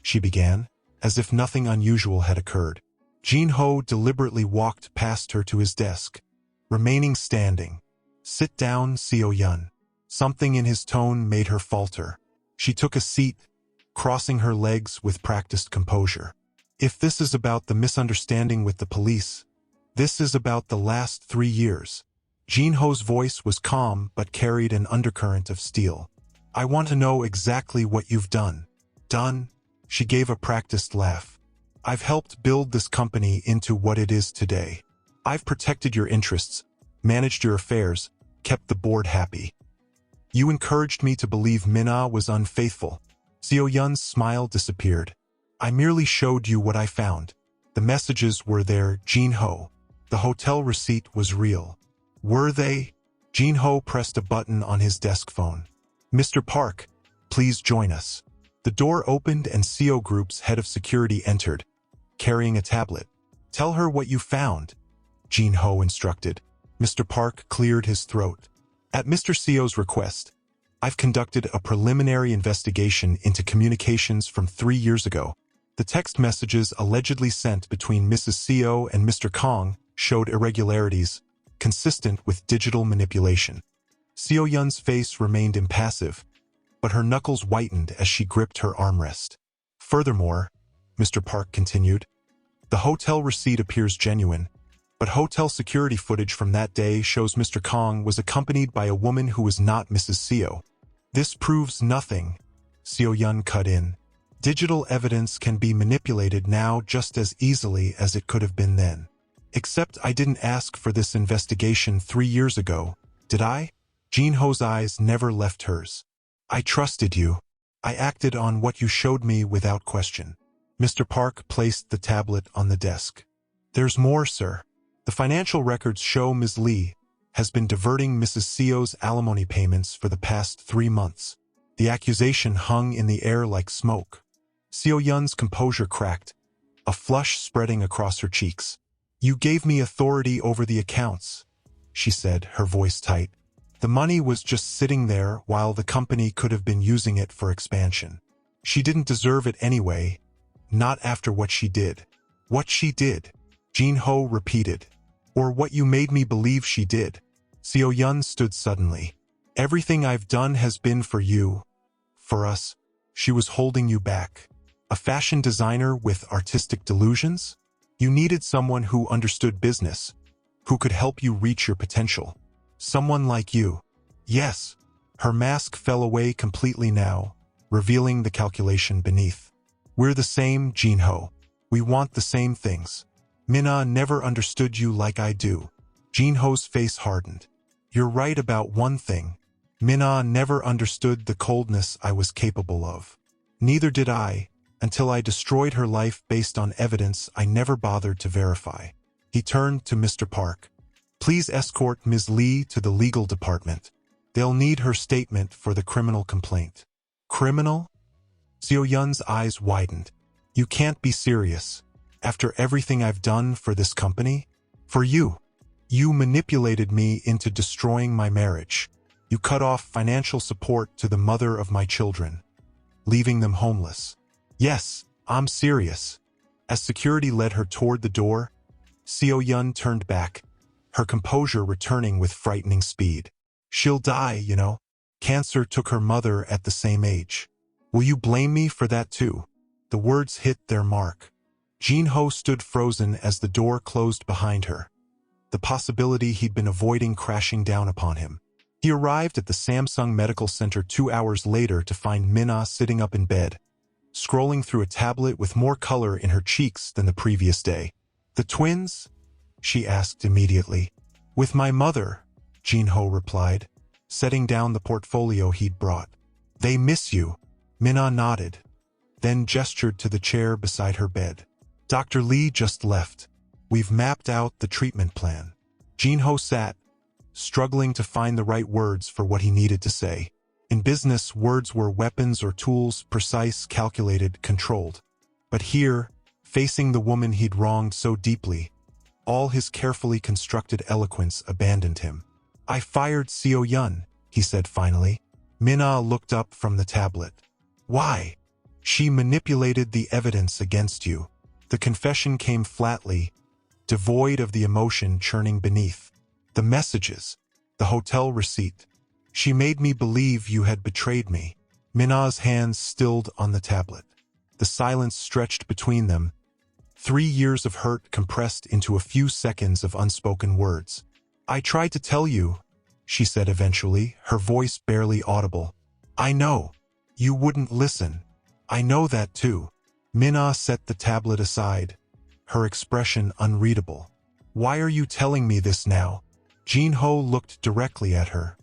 she began, as if nothing unusual had occurred. Jin-ho deliberately walked past her to his desk, remaining standing. Sit down, Seo-yun. Something in his tone made her falter. She took a seat, crossing her legs with practiced composure. If this is about the misunderstanding with the police, this is about the last 3 years. Jin-ho's voice was calm but carried an undercurrent of steel. I want to know exactly what you've done. Done? She gave a practiced laugh. I've helped build this company into what it is today. I've protected your interests, managed your affairs, kept the board happy. You encouraged me to believe Min-ah was unfaithful, Seo Yun's smile disappeared. I merely showed you what I found. The messages were there, Jin Ho. The hotel receipt was real. Were they? Jin Ho pressed a button on his desk phone. Mr. Park, please join us. The door opened and Seo Group's head of security entered, carrying a tablet. Tell her what you found, Jin Ho instructed. Mr. Park cleared his throat. At Mr. Seo's request, I've conducted a preliminary investigation into communications from 3 years ago. The text messages allegedly sent between Mrs. Seo and Mr. Kong showed irregularities consistent with digital manipulation. Seo Yun's face remained impassive, but her knuckles whitened as she gripped her armrest. Furthermore, Mr. Park continued, the hotel receipt appears genuine, but hotel security footage from that day shows Mr. Kong was accompanied by a woman who was not Mrs. Seo. This proves nothing, Seo Yun cut in. Digital evidence can be manipulated now just as easily as it could have been then. Except I didn't ask for this investigation 3 years ago, did I? Jin Ho's eyes never left hers. I trusted you. I acted on what you showed me without question. Mr. Park placed the tablet on the desk. There's more, sir. The financial records show Ms. Lee has been diverting Mrs. Seo's alimony payments for the past 3 months. The accusation hung in the air like smoke. Seo Yun's composure cracked, a flush spreading across her cheeks. You gave me authority over the accounts, she said, her voice tight. The money was just sitting there while the company could have been using it for expansion. She didn't deserve it anyway, not after what she did. What she did, Jin Ho repeated. Or what you made me believe she did. Seo Yun stood suddenly. Everything I've done has been for you. For us. She was holding you back. A fashion designer with artistic delusions? You needed someone who understood business, who could help you reach your potential. Someone like you. Yes. Her mask fell away completely now, revealing the calculation beneath. We're the same, Jin Ho. We want the same things. Mina never understood you like I do. Jin Ho's face hardened. You're right about one thing. Mina never understood the coldness I was capable of. Neither did I, until I destroyed her life based on evidence I never bothered to verify. He turned to Mr. Park. Please escort Ms. Lee to the legal department. They'll need her statement for the criminal complaint. Criminal? Seo Yun's eyes widened. You can't be serious. After everything I've done for this company? For you. You manipulated me into destroying my marriage. You cut off financial support to the mother of my children, leaving them homeless. Yes, I'm serious. As security led her toward the door, Seo Yun turned back, her composure returning with frightening speed. She'll die, you know. Cancer took her mother at the same age. Will you blame me for that too? The words hit their mark. Jin Ho stood frozen as the door closed behind her, the possibility he'd been avoiding crashing down upon him. He arrived at the Samsung Medical Center 2 hours later to find Mina sitting up in bed, scrolling through a tablet with more color in her cheeks than the previous day. The twins? She asked immediately. With my mother, Jin Ho replied, setting down the portfolio he'd brought. They miss you. Mina nodded, then gestured to the chair beside her bed. Dr. Lee just left. We've mapped out the treatment plan. Jin Ho sat, struggling to find the right words for what he needed to say. In business, words were weapons or tools, precise, calculated, controlled. But here, facing the woman he'd wronged so deeply, all his carefully constructed eloquence abandoned him. I fired Seo Yun, he said finally. Mina looked up from the tablet. Why? She manipulated the evidence against you. The confession came flatly, devoid of the emotion churning beneath. The messages, the hotel receipt. She made me believe you had betrayed me. Mina's hands stilled on the tablet. The silence stretched between them, 3 years of hurt compressed into a few seconds of unspoken words. I tried to tell you, she said eventually, her voice barely audible. I know. You wouldn't listen. I know that too. Mina set the tablet aside, her expression unreadable. Why are you telling me this now? Jin Ho looked directly at her,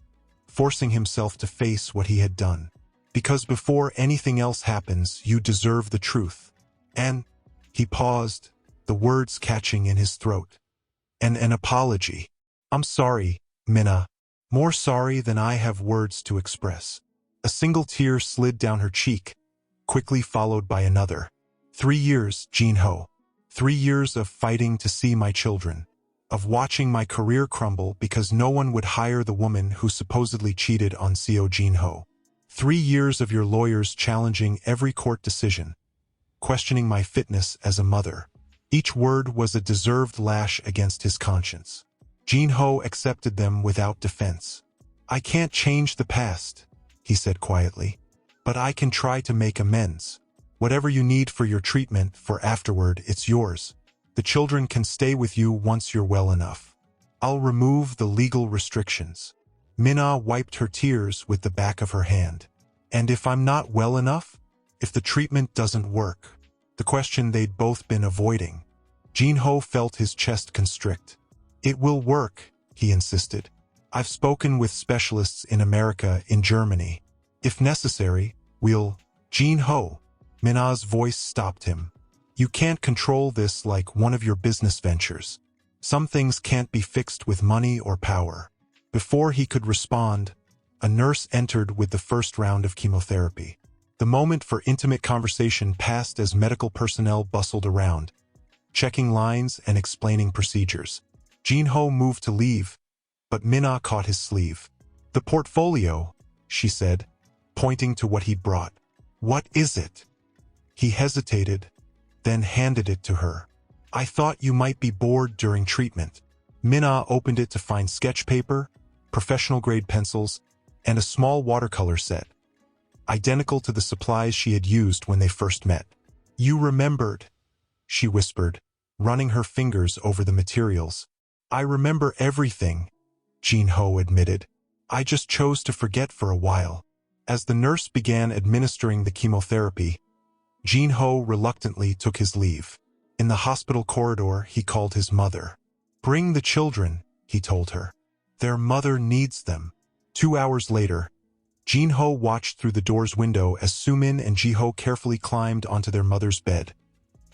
forcing himself to face what he had done. Because before anything else happens, you deserve the truth. And he paused, the words catching in his throat. And an apology. I'm sorry, Minna. More sorry than I have words to express. A single tear slid down her cheek, quickly followed by another. 3 years, Jin-ho. 3 years of fighting to see my children. Of watching my career crumble because no one would hire the woman who supposedly cheated on Seo Jin-ho. 3 years of your lawyers challenging every court decision, questioning my fitness as a mother. Each word was a deserved lash against his conscience. Jin-ho accepted them without defense. I can't change the past, he said quietly, but I can try to make amends. Whatever you need for your treatment for afterward, it's yours. The children can stay with you once you're well enough. I'll remove the legal restrictions. Minna wiped her tears with the back of her hand. And if I'm not well enough? If the treatment doesn't work? The question they'd both been avoiding. Jin-ho felt his chest constrict. It will work, he insisted. I've spoken with specialists in America, in Germany. If necessary, we'll... Jin-ho. Minna's voice stopped him. You can't control this like one of your business ventures. Some things can't be fixed with money or power. Before he could respond, a nurse entered with the first round of chemotherapy. The moment for intimate conversation passed as medical personnel bustled around, checking lines and explaining procedures. Jin-ho moved to leave, but Minna caught his sleeve. The portfolio, she said, pointing to what he'd brought. What is it? He hesitated, then handed it to her. I thought you might be bored during treatment. Minna opened it to find sketch paper, professional-grade pencils, and a small watercolor set, identical to the supplies she had used when they first met. You remembered, she whispered, running her fingers over the materials. I remember everything, Jin-ho admitted. I just chose to forget for a while. As the nurse began administering the chemotherapy, Jin-ho reluctantly took his leave. In the hospital corridor, he called his mother. Bring the children, he told her. Their mother needs them. 2 hours later, Jin-ho watched through the door's window as Sumin and Ji-ho carefully climbed onto their mother's bed,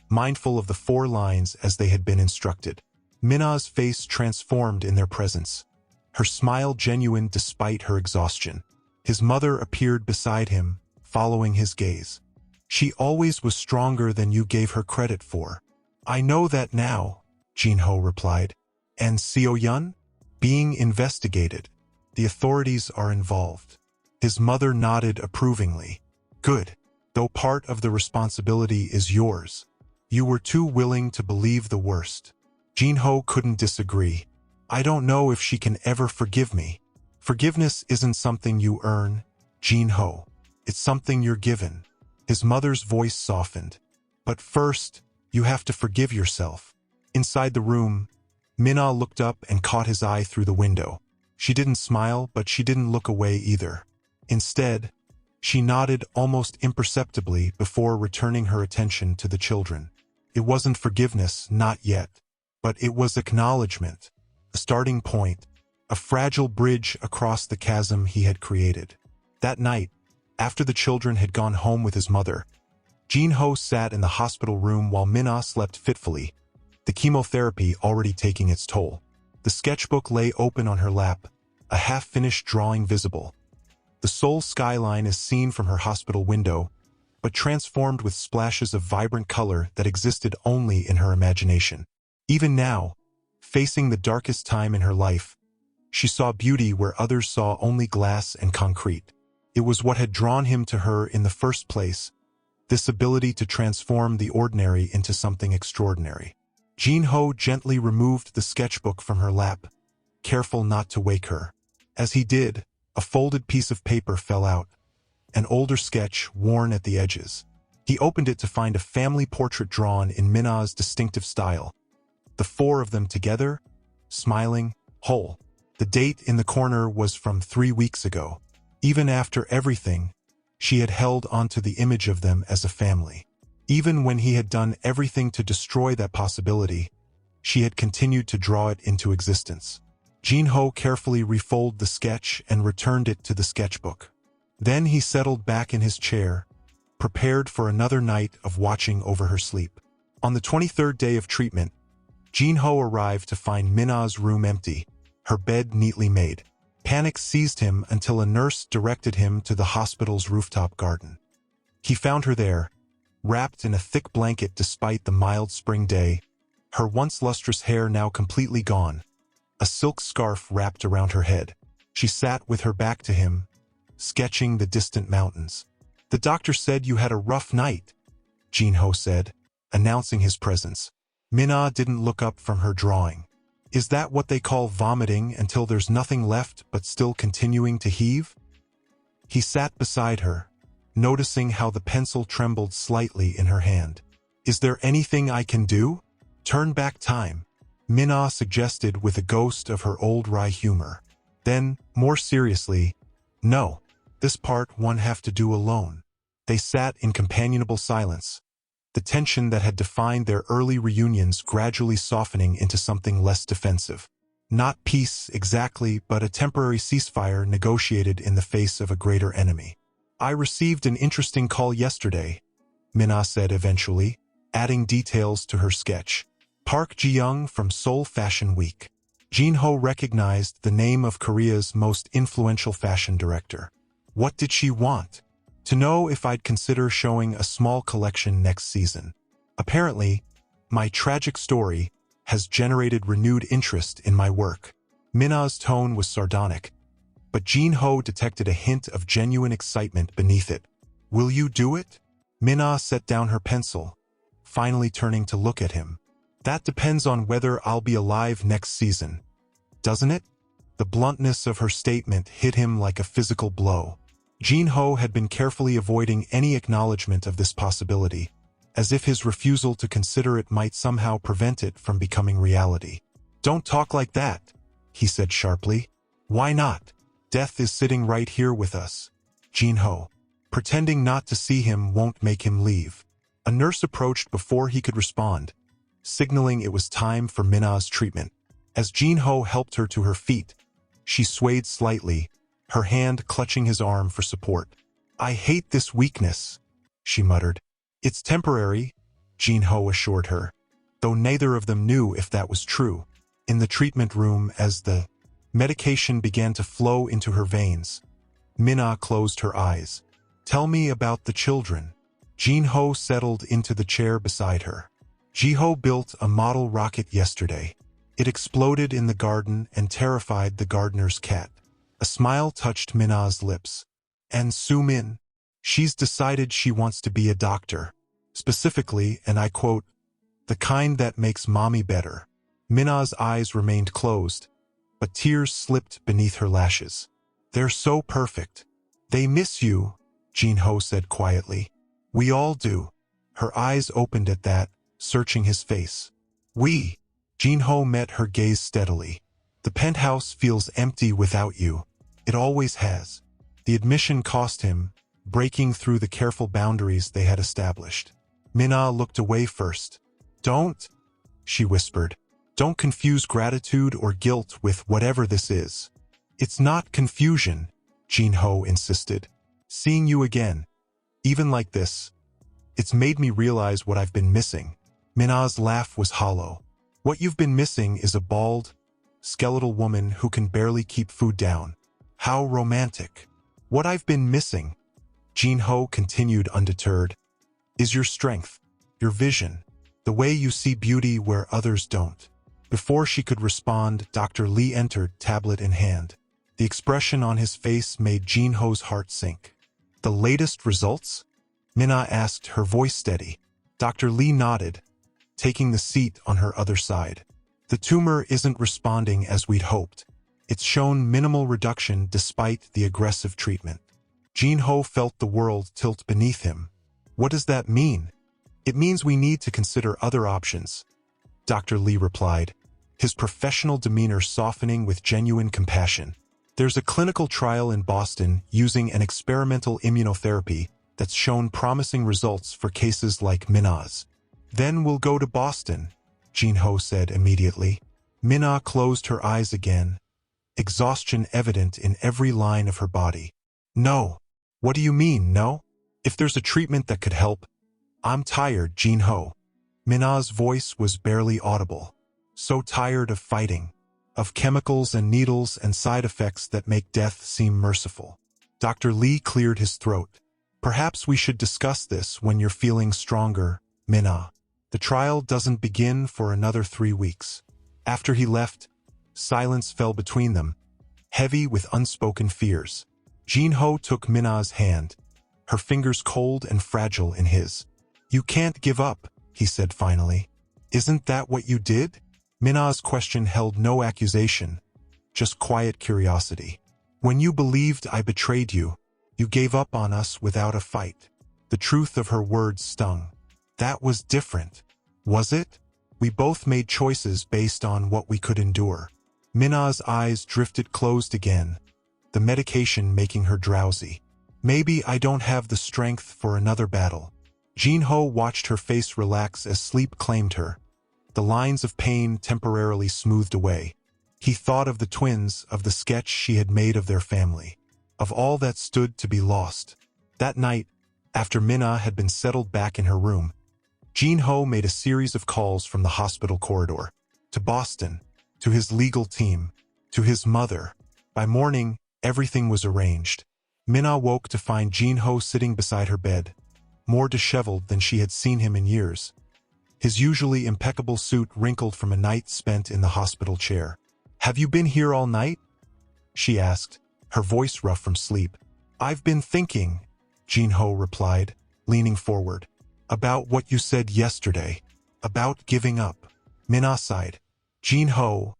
mindful of the 4 lines as they had been instructed. Minna's face transformed in their presence, her smile genuine despite her exhaustion. His mother appeared beside him, following his gaze. She always was stronger than you gave her credit for. I know that now, Jin-ho replied. And Seo-yun? Being investigated. The authorities are involved. His mother nodded approvingly. Good, though part of the responsibility is yours. You were too willing to believe the worst. Jin-ho couldn't disagree. I don't know if she can ever forgive me. Forgiveness isn't something you earn, Jin-ho. It's something you're given. His mother's voice softened. But first, you have to forgive yourself. Inside the room, Minna looked up and caught his eye through the window. She didn't smile, but she didn't look away either. Instead, she nodded almost imperceptibly before returning her attention to the children. It wasn't forgiveness, not yet. But it was acknowledgement, a starting point, a fragile bridge across the chasm he had created. That night, after the children had gone home with his mother, Jin-ho sat in the hospital room while Minna slept fitfully, the chemotherapy already taking its toll. The sketchbook lay open on her lap, a half-finished drawing visible. The Seoul skyline is seen from her hospital window, but transformed with splashes of vibrant color that existed only in her imagination. Even now, facing the darkest time in her life, she saw beauty where others saw only glass and concrete. It was what had drawn him to her in the first place, this ability to transform the ordinary into something extraordinary. Jin-ho gently removed the sketchbook from her lap, careful not to wake her. As he did, a folded piece of paper fell out, an older sketch worn at the edges. He opened it to find a family portrait drawn in Minna's distinctive style. The 4 of them together, smiling, whole. The date in the corner was from 3 weeks ago. Even after everything, she had held onto the image of them as a family. Even when he had done everything to destroy that possibility, she had continued to draw it into existence. Jin-ho carefully refolded the sketch and returned it to the sketchbook. Then he settled back in his chair, prepared for another night of watching over her sleep. On the 23rd day of treatment, Jin-ho arrived to find Min-ah's room empty, her bed neatly made. Panic seized him until a nurse directed him to the hospital's rooftop garden. He found her there, wrapped in a thick blanket despite the mild spring day, her once lustrous hair now completely gone, a silk scarf wrapped around her head. She sat with her back to him, sketching the distant mountains. "The doctor said you had a rough night," Jin-ho said, announcing his presence. Min-ah didn't look up from her drawing. "Is that what they call vomiting until there's nothing left but still continuing to heave?" He sat beside her, noticing how the pencil trembled slightly in her hand. "Is there anything I can do? Turn back time," Min-ah suggested with a ghost of her old wry humor. Then, more seriously, "No, this part one have to do alone." They sat in companionable silence, the tension that had defined their early reunions gradually softening into something less defensive. Not peace exactly, but a temporary ceasefire negotiated in the face of a greater enemy. "I received an interesting call yesterday," Min-ah said eventually, adding details to her sketch. "Park Ji-young from Seoul Fashion Week." Jin-ho recognized the name of Korea's most influential fashion director. What did she want? To know if I'd consider showing a small collection next season. "Apparently, my tragic story has generated renewed interest in my work." Min-ah's tone was sardonic, but Jin-ho detected a hint of genuine excitement beneath it. "Will you do it?" Min-ah set down her pencil, finally turning to look at him. "That depends on whether I'll be alive next season, doesn't it?" The bluntness of her statement hit him like a physical blow. Jin-ho had been carefully avoiding any acknowledgement of this possibility, as if his refusal to consider it might somehow prevent it from becoming reality. "Don't talk like that," he said sharply. "Why not? Death is sitting right here with us." Jin-ho, pretending not to see him won't make him leave. A nurse approached before he could respond, signaling it was time for Min-ah's treatment. As Jin-ho helped her to her feet, she swayed slightly, her hand clutching his arm for support. "I hate this weakness," she muttered. "It's temporary," Jin-ho assured her, though neither of them knew if that was true. In the treatment room, as the medication began to flow into her veins, Min-ah closed her eyes. "Tell me about the children." Jin-ho settled into the chair beside her. "Ji-ho built a model rocket yesterday. It exploded in the garden and terrified the gardener's cat." A smile touched Min-ah's lips. "And Soo-min, she's decided she wants to be a doctor. Specifically, and I quote, the kind that makes mommy better." Min-ah's eyes remained closed, but tears slipped beneath her lashes. "They're so perfect." "They miss you," Jin-ho said quietly. "We all do." Her eyes opened at that, searching his face. "We." Jin-ho met her gaze steadily. "The penthouse feels empty without you. It always has." The admission cost him, breaking through the careful boundaries they had established. Min-ah looked away first. "Don't," she whispered. "Don't confuse gratitude or guilt with whatever this is." "It's not confusion," Jin-ho insisted. "Seeing you again, even like this, it's made me realize what I've been missing." Min-ah's laugh was hollow. "What you've been missing is a bald, skeletal woman who can barely keep food down." "How romantic." "What I've been missing," Jin-ho continued undeterred, "is your strength, your vision, the way you see beauty where others don't." Before she could respond, Dr. Lee entered, tablet in hand. The expression on his face made Jin-ho's heart sink. "The latest results?" Min-ah asked, her voice steady. Dr. Lee nodded, taking the seat on her other side. "The tumor isn't responding as we'd hoped. It's shown minimal reduction despite the aggressive treatment." Jin-ho felt the world tilt beneath him. "What does that mean?" "It means we need to consider other options," Dr. Lee replied, his professional demeanor softening with genuine compassion. "There's a clinical trial in Boston using an experimental immunotherapy that's shown promising results for cases like Min-ah's." "Then we'll go to Boston," Jin-ho said immediately. Min-ah closed her eyes again, exhaustion evident in every line of her body. "No." What do you mean, no? If there's a treatment that could help, I'm tired, Jin-ho. Minna's voice was barely audible. So tired of fighting, of chemicals and needles and side effects that make death seem merciful. Dr. Lee cleared his throat. Perhaps we should discuss this when you're feeling stronger, Minna. The trial doesn't begin for another 3 weeks. After he left, silence fell between them, heavy with unspoken fears. Jin-ho took Minna's hand, her fingers cold and fragile in his. You can't give up, he said finally. Isn't that what you did? Minna's question held no accusation, just quiet curiosity. When you believed I betrayed you, you gave up on us without a fight. The truth of her words stung. That was different, was it? We both made choices based on what we could endure. Minna's eyes drifted closed again, the medication making her drowsy. Maybe I don't have the strength for another battle. Jin-ho watched her face relax as sleep claimed her. The lines of pain temporarily smoothed away. He thought of the twins, of the sketch she had made of their family, of all that stood to be lost. That night, after Minna had been settled back in her room, Jin-ho made a series of calls from the hospital corridor, to Boston, to his legal team, to his mother. By morning, everything was arranged. Minna woke to find Jin-ho sitting beside her bed, more disheveled than she had seen him in years. His usually impeccable suit wrinkled from a night spent in the hospital chair. Have you been here all night? She asked, her voice rough from sleep. I've been thinking, Jin-ho replied, leaning forward. About what you said yesterday. About giving up. Minna sighed. Jin-ho,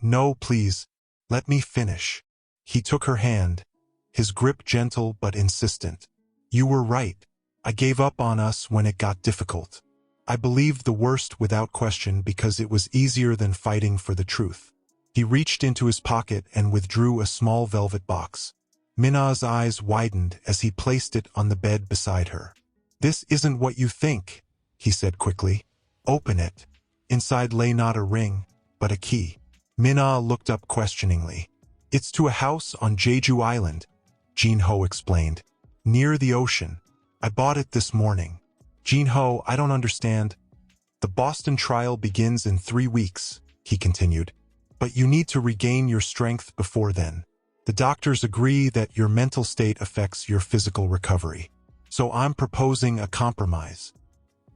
no, please, let me finish. He took her hand, his grip gentle but insistent. You were right. I gave up on us when it got difficult. I believed the worst without question because it was easier than fighting for the truth. He reached into his pocket and withdrew a small velvet box. Minna's eyes widened as he placed it on the bed beside her. This isn't what you think, he said quickly. Open it. Inside lay not a ring, but a key. Minna looked up questioningly. It's to a house on Jeju Island, Jin-ho explained. Near the ocean. I bought it this morning. Jin-ho, I don't understand. The Boston trial begins in 3 weeks, he continued. But you need to regain your strength before then. The doctors agree that your mental state affects your physical recovery. So I'm proposing a compromise.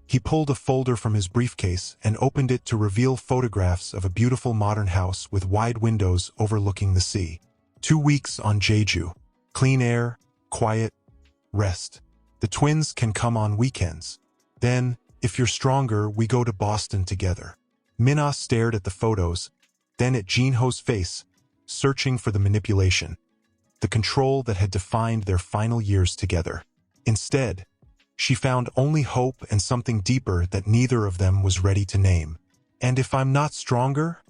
He pulled a folder from his briefcase and opened it to reveal photographs of a beautiful modern house with wide windows overlooking the sea. 2 weeks on Jeju. Clean air, quiet, rest. The twins can come on weekends. Then, if you're stronger, we go to Boston together. Minna stared at the photos, then at Jin-ho's face, searching for the manipulation, the control that had defined their final years together. Instead, she found only hope and something deeper that neither of them was ready to name. And if I'm not stronger?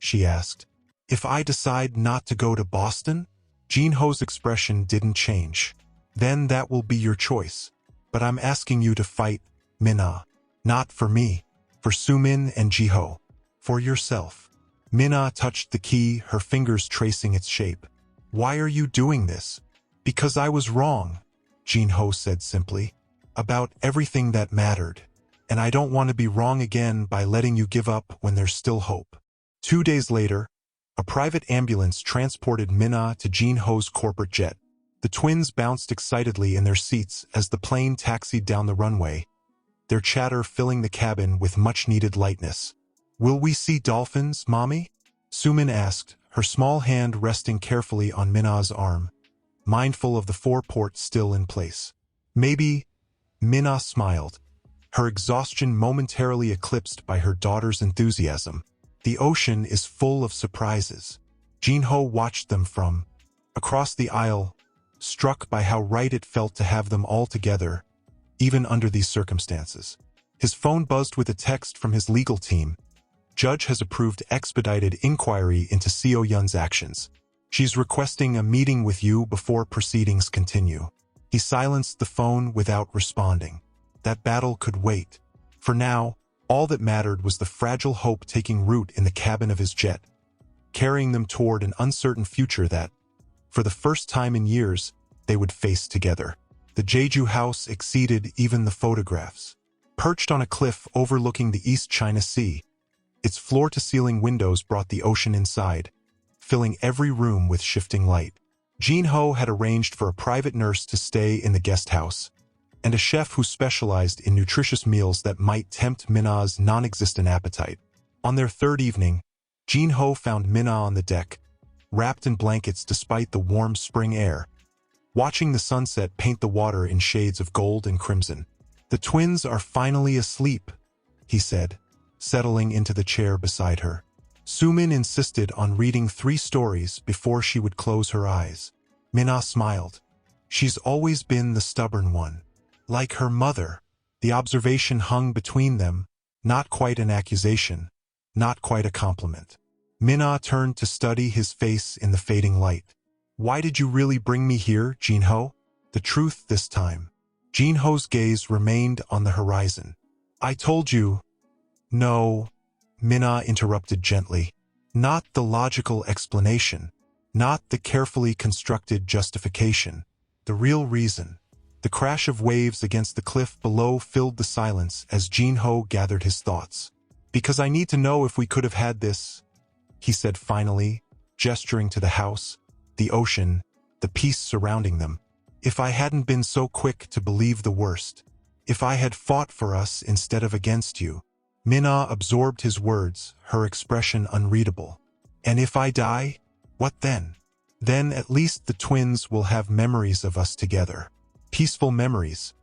She asked. If I decide not to go to Boston? Jin-ho's expression didn't change. Then that will be your choice. But I'm asking you to fight, Minna. Not for me, for Sumin and Ji-ho. For yourself. Minna touched the key, her fingers tracing its shape. Why are you doing this? Because I was wrong, Jin-ho said simply. About everything that mattered. And I don't want to be wrong again by letting you give up when there's still hope. 2 days later, a private ambulance transported Minna to Jin-ho's corporate jet. The twins bounced excitedly in their seats as the plane taxied down the runway, their chatter filling the cabin with much-needed lightness. Will we see dolphins, Mommy? Sumin asked, her small hand resting carefully on Minna's arm, mindful of the four-port still in place. Maybe. Minna smiled, her exhaustion momentarily eclipsed by her daughter's enthusiasm. The ocean is full of surprises. Jin-ho watched them from across the aisle, struck by how right it felt to have them all together, even under these circumstances. His phone buzzed with a text from his legal team. Judge has approved expedited inquiry into Seo Yun's actions. She's requesting a meeting with you before proceedings continue. He silenced the phone without responding. That battle could wait. For now, all that mattered was the fragile hope taking root in the cabin of his jet, carrying them toward an uncertain future that, for the first time in years, they would face together. The Jeju house exceeded even the photographs. Perched on a cliff overlooking the East China Sea, its floor-to-ceiling windows brought the ocean inside, filling every room with shifting light. Jin-ho had arranged for a private nurse to stay in the guest house, and a chef who specialized in nutritious meals that might tempt Minna's non-existent appetite. On their third evening, Jin-ho found Minna on the deck, wrapped in blankets despite the warm spring air, watching the sunset paint the water in shades of gold and crimson. "The twins are finally asleep," he said, settling into the chair beside her. Sumin insisted on reading 3 stories before she would close her eyes. Minna smiled. She's always been the stubborn one. Like her mother. The observation hung between them, not quite an accusation, not quite a compliment. Minna turned to study his face in the fading light. "Why did you really bring me here, Jin-ho?" "The truth this time." Jin-ho's gaze remained on the horizon. "I told you." "No," Minna interrupted gently. "Not the logical explanation, not the carefully constructed justification. The real reason." The crash of waves against the cliff below filled the silence as Jin-ho gathered his thoughts. "Because I need to know if we could have had this," he said finally, gesturing to the house, the ocean, the peace surrounding them. "If I hadn't been so quick to believe the worst. If I had fought for us instead of against you." Minna absorbed his words, her expression unreadable. "And if I die, what then?" "Then at least the twins will have memories of us together. Peaceful memories.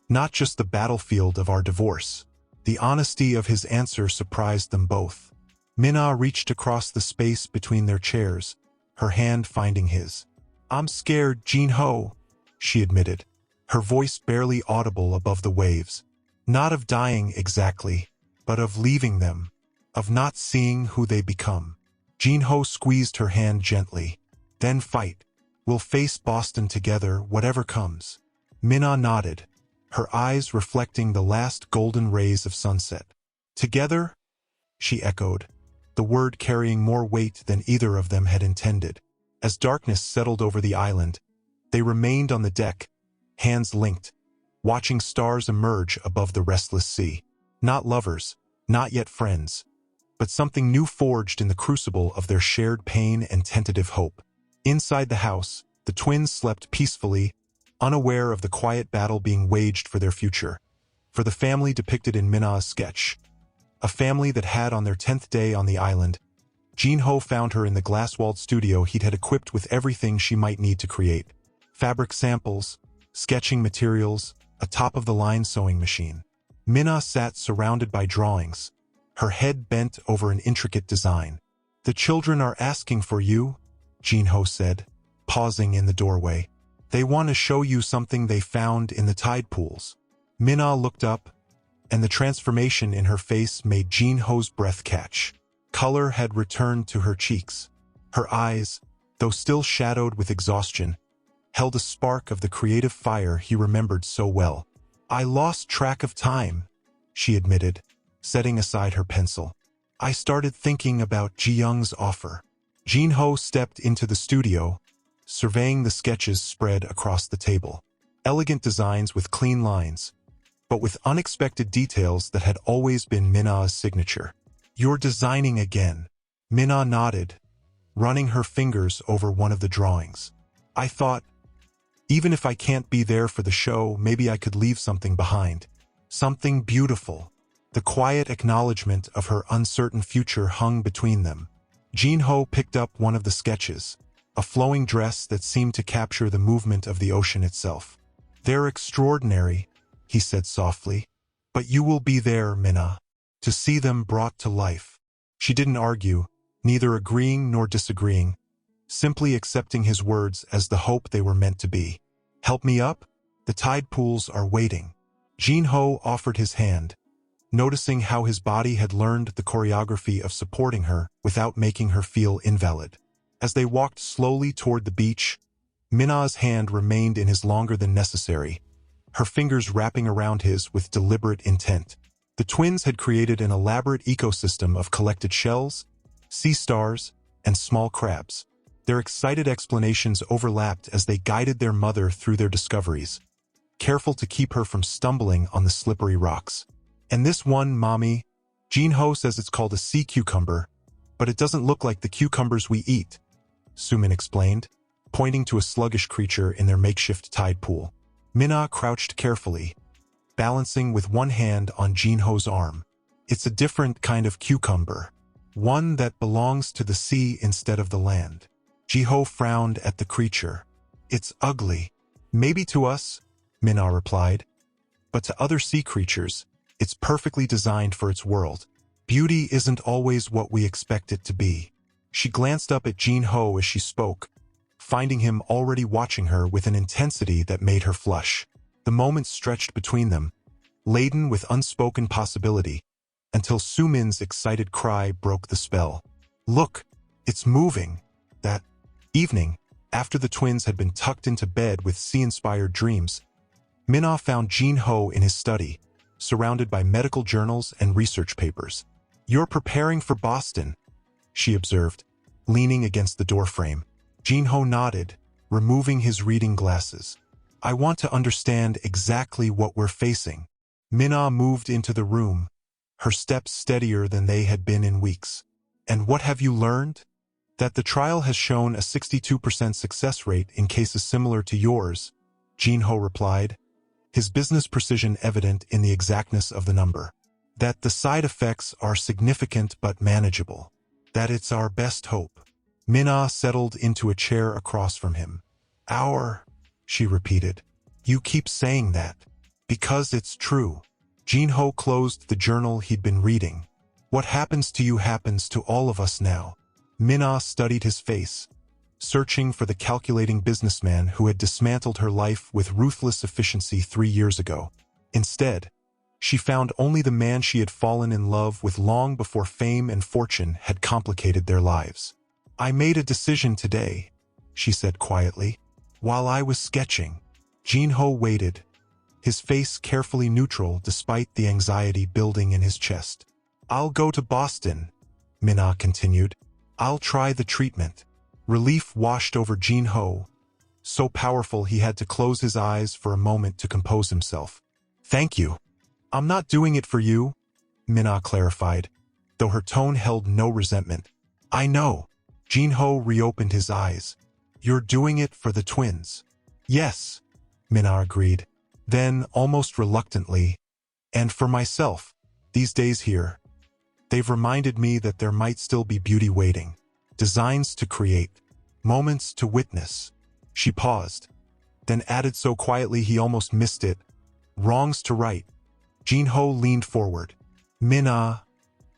Not just the battlefield of our divorce." The honesty of his answer surprised them both. Minna reached across the space between their chairs, her hand finding his. "I'm scared, Jin-ho," she admitted, her voice barely audible above the waves. "Not of dying exactly, but of leaving them, of not seeing who they become." Jin-ho squeezed her hand gently. "Then fight. We'll face Boston together, whatever comes." Minna nodded, her eyes reflecting the last golden rays of sunset. "Together?" she echoed, the word carrying more weight than either of them had intended. As darkness settled over the island, they remained on the deck, hands linked, watching stars emerge above the restless sea. Not lovers, not yet friends, but something new forged in the crucible of their shared pain and tentative hope. Inside the house, the twins slept peacefully, unaware of the quiet battle being waged for their future. For the family depicted in Minna's sketch, a family that had on their 10th day on the island, Jin-ho found her in the glass-walled studio he'd had equipped with everything she might need to create. Fabric samples, sketching materials, a top-of-the-line sewing machine. Minna sat surrounded by drawings, her head bent over an intricate design. "The children are asking for you," Jin-ho said, pausing in the doorway. "They want to show you something they found in the tide pools." Minna looked up, and the transformation in her face made Jin-ho's breath catch. Color had returned to her cheeks. Her eyes, though still shadowed with exhaustion, held a spark of the creative fire he remembered so well. "I lost track of time," she admitted, setting aside her pencil. "I started thinking about Ji-young's offer." Jin-ho stepped into the studio, surveying the sketches spread across the table. Elegant designs with clean lines, but with unexpected details that had always been Minna's signature. "You're designing again." Minna nodded, running her fingers over one of the drawings. "I thought, even if I can't be there for the show, maybe I could leave something behind. Something beautiful." The quiet acknowledgement of her uncertain future hung between them. Jin-ho picked up one of the sketches, a flowing dress that seemed to capture the movement of the ocean itself. "They're extraordinary," he said softly. "But you will be there, Minna, to see them brought to life." She didn't argue, neither agreeing nor disagreeing, simply accepting his words as the hope they were meant to be. "Help me up? The tide pools are waiting." Jin-ho offered his hand, noticing how his body had learned the choreography of supporting her without making her feel invalid. As they walked slowly toward the beach, Minna's hand remained in his longer than necessary, her fingers wrapping around his with deliberate intent. The twins had created an elaborate ecosystem of collected shells, sea stars, and small crabs. Their excited explanations overlapped as they guided their mother through their discoveries, careful to keep her from stumbling on the slippery rocks. And this one, Mommy, Jinho says it's called a sea cucumber, but it doesn't look like the cucumbers we eat, Sumin explained, pointing to a sluggish creature in their makeshift tide pool. Minna crouched carefully, balancing with one hand on Jinho's arm. It's a different kind of cucumber, one that belongs to the sea instead of the land. Jinho frowned at the creature. It's ugly. Maybe to us, Minna replied, but to other sea creatures, it's perfectly designed for its world. Beauty isn't always what we expect it to be. She glanced up at Jinho as she spoke, finding him already watching her with an intensity that made her flush. The moments stretched between them, laden with unspoken possibility, until Sumin's excited cry broke the spell. Look, it's moving. That evening, after the twins had been tucked into bed with sea-inspired dreams, Minna found Jinho in his study, surrounded by medical journals and research papers. You're preparing for Boston, she observed, leaning against the doorframe. Jinho nodded, removing his reading glasses. I want to understand exactly what we're facing. Minna moved into the room, her steps steadier than they had been in weeks. And what have you learned? That the trial has shown a 62% success rate in cases similar to yours, Jinho replied, his business precision evident in the exactness of the number. That the side effects are significant but manageable. That it's our best hope. Minna settled into a chair across from him. Our, she repeated. You keep saying that. Because it's true. Jinho closed the journal he'd been reading. What happens to you happens to all of us now. Minna studied his face, searching for the calculating businessman who had dismantled her life with ruthless efficiency 3 years ago. Instead, she found only the man she had fallen in love with long before fame and fortune had complicated their lives. I made a decision today, she said quietly. While I was sketching, Jinho waited, his face carefully neutral despite the anxiety building in his chest. I'll go to Boston, Minna continued. I'll try the treatment. Relief washed over Jinho, so powerful he had to close his eyes for a moment to compose himself. Thank you. I'm not doing it for you, Minna clarified, though her tone held no resentment. I know. Jinho reopened his eyes. You're doing it for the twins. Yes, Minna agreed. Then, almost reluctantly, and for myself, these days here, they've reminded me that there might still be beauty waiting, designs to create, moments to witness. She paused, then added so quietly he almost missed it, wrongs to right. Jinho leaned forward. Minna,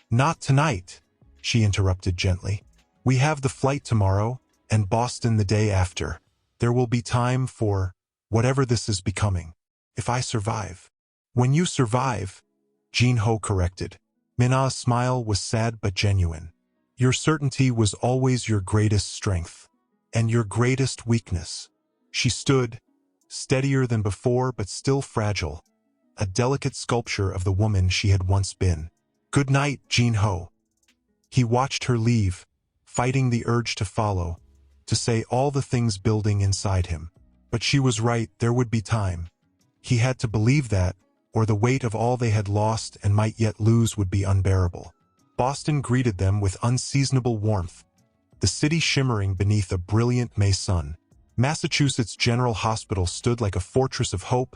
not tonight, she interrupted gently. We have the flight tomorrow, and Boston the day after. There will be time for whatever this is becoming. If I survive. When you survive, Jinho corrected. Minna's smile was sad but genuine. Your certainty was always your greatest strength, and your greatest weakness. She stood, steadier than before but still fragile, a delicate sculpture of the woman she had once been. Good night, Jinho. He watched her leave, fighting the urge to follow, to say all the things building inside him. But she was right, there would be time. He had to believe that, or the weight of all they had lost and might yet lose would be unbearable. Boston greeted them with unseasonable warmth, the city shimmering beneath a brilliant May sun. Massachusetts General Hospital stood like a fortress of hope,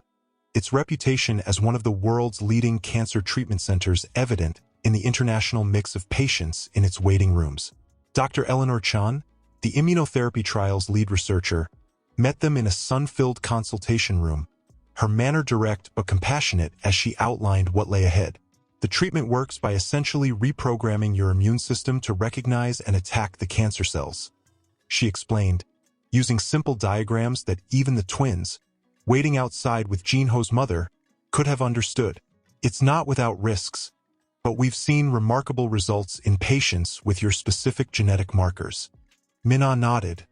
its reputation as one of the world's leading cancer treatment centers evident in the international mix of patients in its waiting rooms. Dr. Eleanor Chan, the immunotherapy trial's lead researcher, met them in a sun-filled consultation room, her manner direct but compassionate as she outlined what lay ahead. The treatment works by essentially reprogramming your immune system to recognize and attack the cancer cells, she explained, using simple diagrams that even the twins, waiting outside with Jinho's mother, could have understood. It's not without risks, but we've seen remarkable results in patients with your specific genetic markers. Minna nodded,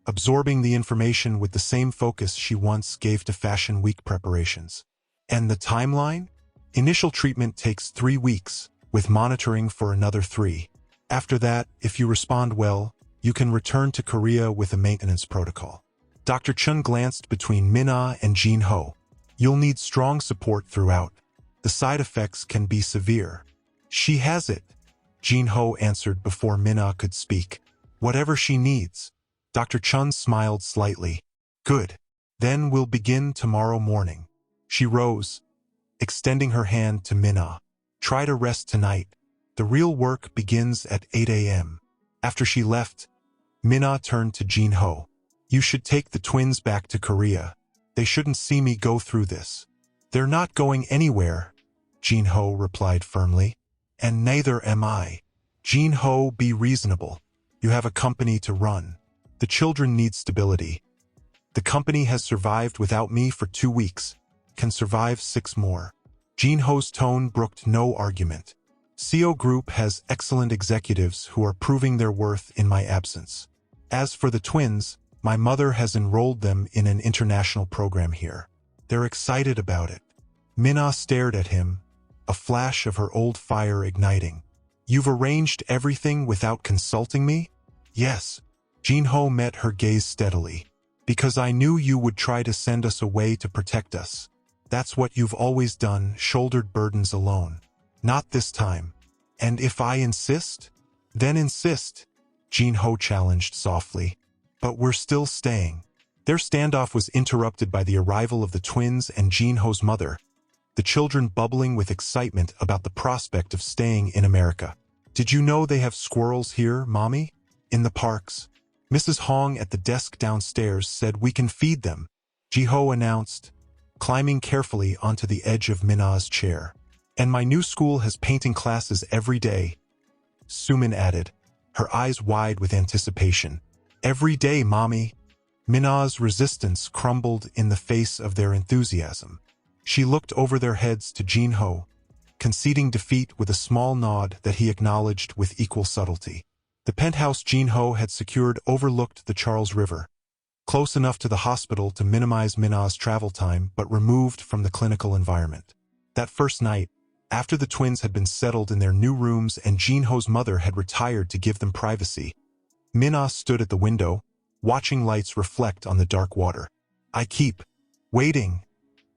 absorbing the information with the same focus she once gave to Fashion Week preparations. And the timeline? Initial treatment takes 3 weeks, with monitoring for another 3. After that, if you respond well, You can return to Korea with a maintenance protocol. Dr. Chun glanced between Min-ah and Jin-ho. You'll need strong support throughout. The side effects can be severe. She has it, Jin-ho answered before Min-ah could speak. Whatever she needs. Dr. Chun smiled slightly. Good. Then we'll begin tomorrow morning. She rose, extending her hand to Min-ah. Try to rest tonight. The real work begins at 8 a.m. After she left, Min-ah turned to Jin-ho. You should take the twins back to Korea. They shouldn't see me go through this. They're not going anywhere, Jin-ho replied firmly. And neither am I. Jin-ho, be reasonable. You have a company to run. The children need stability. The company has survived without me for 2 weeks. Can survive 6 more. Jin-ho's tone brooked no argument. CO Group has excellent executives who are proving their worth in my absence. As for the twins, my mother has enrolled them in an international program here. They're excited about it. Min-ah stared at him, a flash of her old fire igniting. You've arranged everything without consulting me? Yes. Jin-ho met her gaze steadily. Because I knew you would try to send us away to protect us. That's what you've always done, shouldered burdens alone. Not this time. And if I insist? Then insist, Jin-ho challenged softly. But we're still staying. Their standoff was interrupted by the arrival of the twins and Jin-ho's mother, the children bubbling with excitement about the prospect of staying in America. Did you know they have squirrels here, Mommy? In the parks. Mrs. Hong at the desk downstairs said we can feed them, Ji-ho announced, climbing carefully onto the edge of Min-ah's chair. And my new school has painting classes every day, Sumin added, her eyes wide with anticipation. Every day, Mommy. Min-ah's resistance crumbled in the face of their enthusiasm. She looked over their heads to Jin-ho, conceding defeat with a small nod that he acknowledged with equal subtlety. The penthouse Jin-ho had secured overlooked the Charles River, close enough to the hospital to minimize Min-ah's travel time but removed from the clinical environment. That first night, after the twins had been settled in their new rooms and Jin-ho's mother had retired to give them privacy, Min-ah stood at the window, watching lights reflect on the dark water. I keep waiting,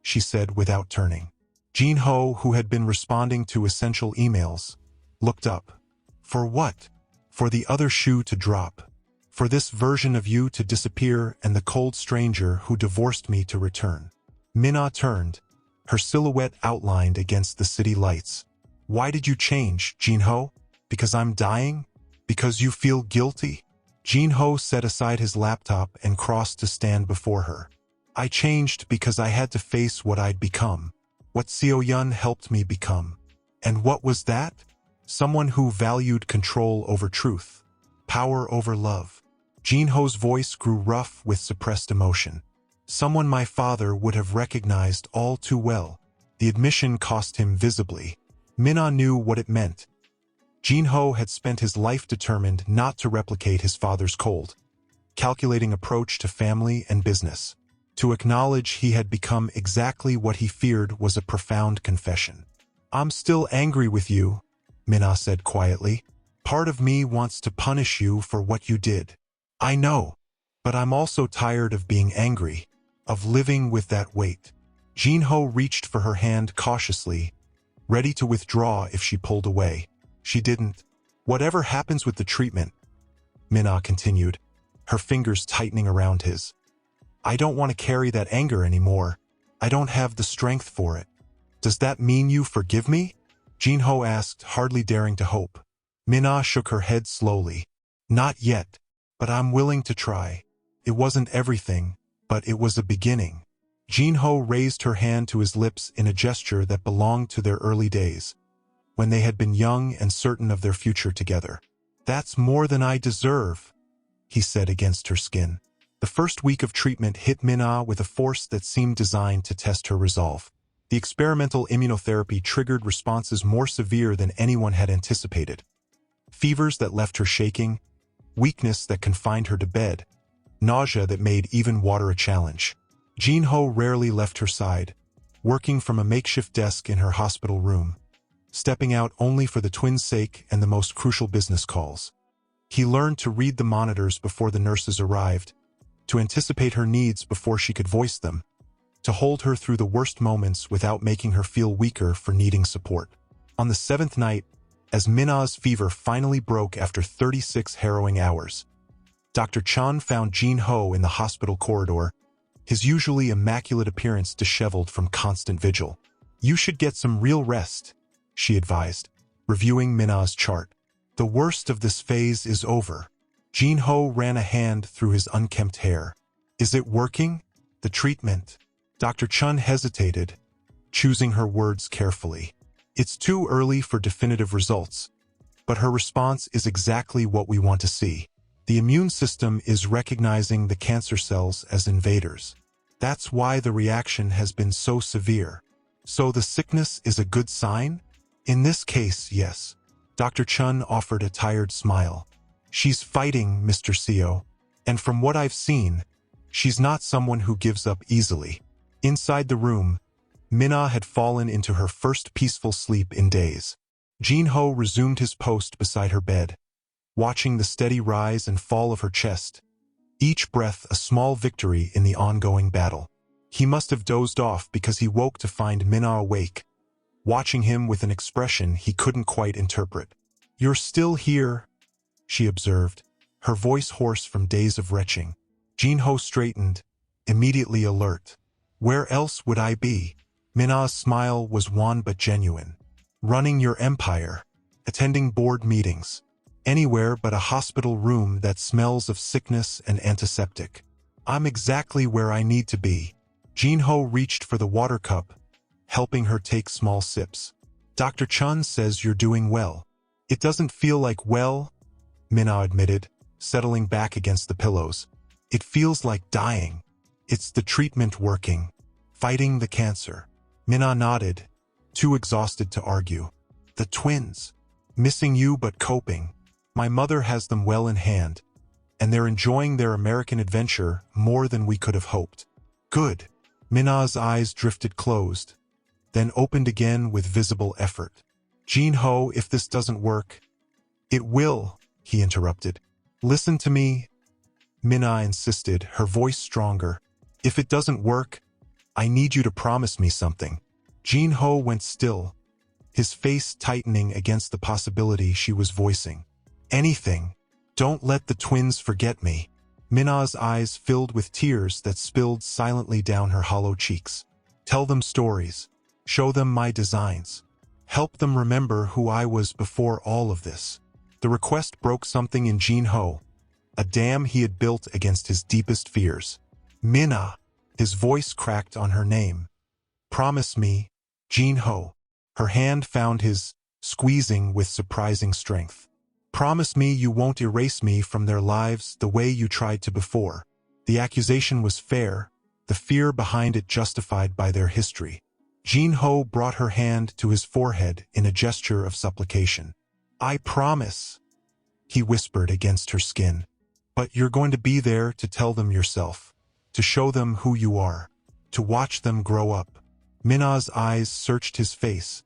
she said without turning. Jin-ho, who had been responding to essential emails, looked up. For what? For the other shoe to drop. For this version of you to disappear and the cold stranger who divorced me to return. Min-ah turned, her silhouette outlined against the city lights. Why did you change, Jin-ho? Because I'm dying? Because you feel guilty? Jin-ho set aside his laptop and crossed to stand before her. I changed because I had to face what I'd become. What Seo-yun helped me become. And what was that? Someone who valued control over truth. Power over love. Jin-ho's voice grew rough with suppressed emotion. Someone my father would have recognized all too well. The admission cost him visibly. Min-ah knew what it meant. Jin-ho had spent his life determined not to replicate his father's cold, calculating approach to family and business. To acknowledge he had become exactly what he feared was a profound confession. I'm still angry with you, Min-ah said quietly. Part of me wants to punish you for what you did. I know, but I'm also tired of being angry, of living with that weight. Jin-ho reached for her hand cautiously, ready to withdraw if she pulled away. She didn't. Whatever happens with the treatment, Min-ah continued, her fingers tightening around his. I don't want to carry that anger anymore. I don't have the strength for it. Does that mean you forgive me? Jin-ho asked, hardly daring to hope. Min-ah shook her head slowly. Not yet, but I'm willing to try. It wasn't everything, but it was a beginning. Jin-ho raised her hand to his lips in a gesture that belonged to their early days, when they had been young and certain of their future together. That's more than I deserve, he said against her skin. The first week of treatment hit Min-ah with a force that seemed designed to test her resolve. The experimental immunotherapy triggered responses more severe than anyone had anticipated. Fevers that left her shaking, weakness that confined her to bed, nausea that made even water a challenge. Jin-ho rarely left her side, working from a makeshift desk in her hospital room, stepping out only for the twins' sake and the most crucial business calls. He learned to read the monitors before the nurses arrived, to anticipate her needs before she could voice them, to hold her through the worst moments without making her feel weaker for needing support. On the 7th night, as Minna's fever finally broke after 36 harrowing hours, Dr. Chun found Jin-ho in the hospital corridor, his usually immaculate appearance disheveled from constant vigil. "You should get some real rest," she advised, reviewing Minna's chart. "The worst of this phase is over." Jin-ho ran a hand through his unkempt hair. "Is it working? The treatment?" Dr. Chun hesitated, choosing her words carefully. "It's too early for definitive results, but her response is exactly what we want to see. The immune system is recognizing the cancer cells as invaders. That's why the reaction has been so severe." "So the sickness is a good sign?" "In this case, yes." Dr. Chun offered a tired smile. "She's fighting, Mr. Seo, and from what I've seen, she's not someone who gives up easily." Inside the room, Minna had fallen into her first peaceful sleep in days. Jin-ho resumed his post beside her bed, watching the steady rise and fall of her chest, each breath a small victory in the ongoing battle. He must have dozed off because he woke to find Minna awake, watching him with an expression he couldn't quite interpret. "You're still here," she observed, her voice hoarse from days of retching. Jin-ho straightened, immediately alert. "Where else would I be?" Minna's smile was wan but genuine. "Running your empire, attending board meetings, anywhere but a hospital room that smells of sickness and antiseptic. I'm exactly where I need to be." Jin-ho reached for the water cup, helping her take small sips. "Dr. Chun says you're doing well." "It doesn't feel like well," Minna admitted, settling back against the pillows. "It feels like dying." "It's the treatment working, fighting the cancer." Minna nodded, too exhausted to argue. "The twins. Missing you but coping. My mother has them well in hand, and they're enjoying their American adventure more than we could have hoped." "Good." Minna's eyes drifted closed, then opened again with visible effort. "Jin-ho, if this doesn't work—" "It will," he interrupted. "Listen to me," Minna insisted, her voice stronger. "If it doesn't work, I need you to promise me something." Jin-ho went still, his face tightening against the possibility she was voicing. "Anything. Don't let the twins forget me." Minna's eyes filled with tears that spilled silently down her hollow cheeks. "Tell them stories. Show them my designs. Help them remember who I was before all of this." The request broke something in Jin-ho, a dam he had built against his deepest fears. "Minna." His voice cracked on her name. "Promise me, Jin-ho." Her hand found his, squeezing with surprising strength. "Promise me you won't erase me from their lives the way you tried to before." The accusation was fair, the fear behind it justified by their history. Jin-ho brought her hand to his forehead in a gesture of supplication. "I promise," he whispered against her skin. "But you're going to be there to tell them yourself, to show them who you are, to watch them grow up." Minna's eyes searched his face,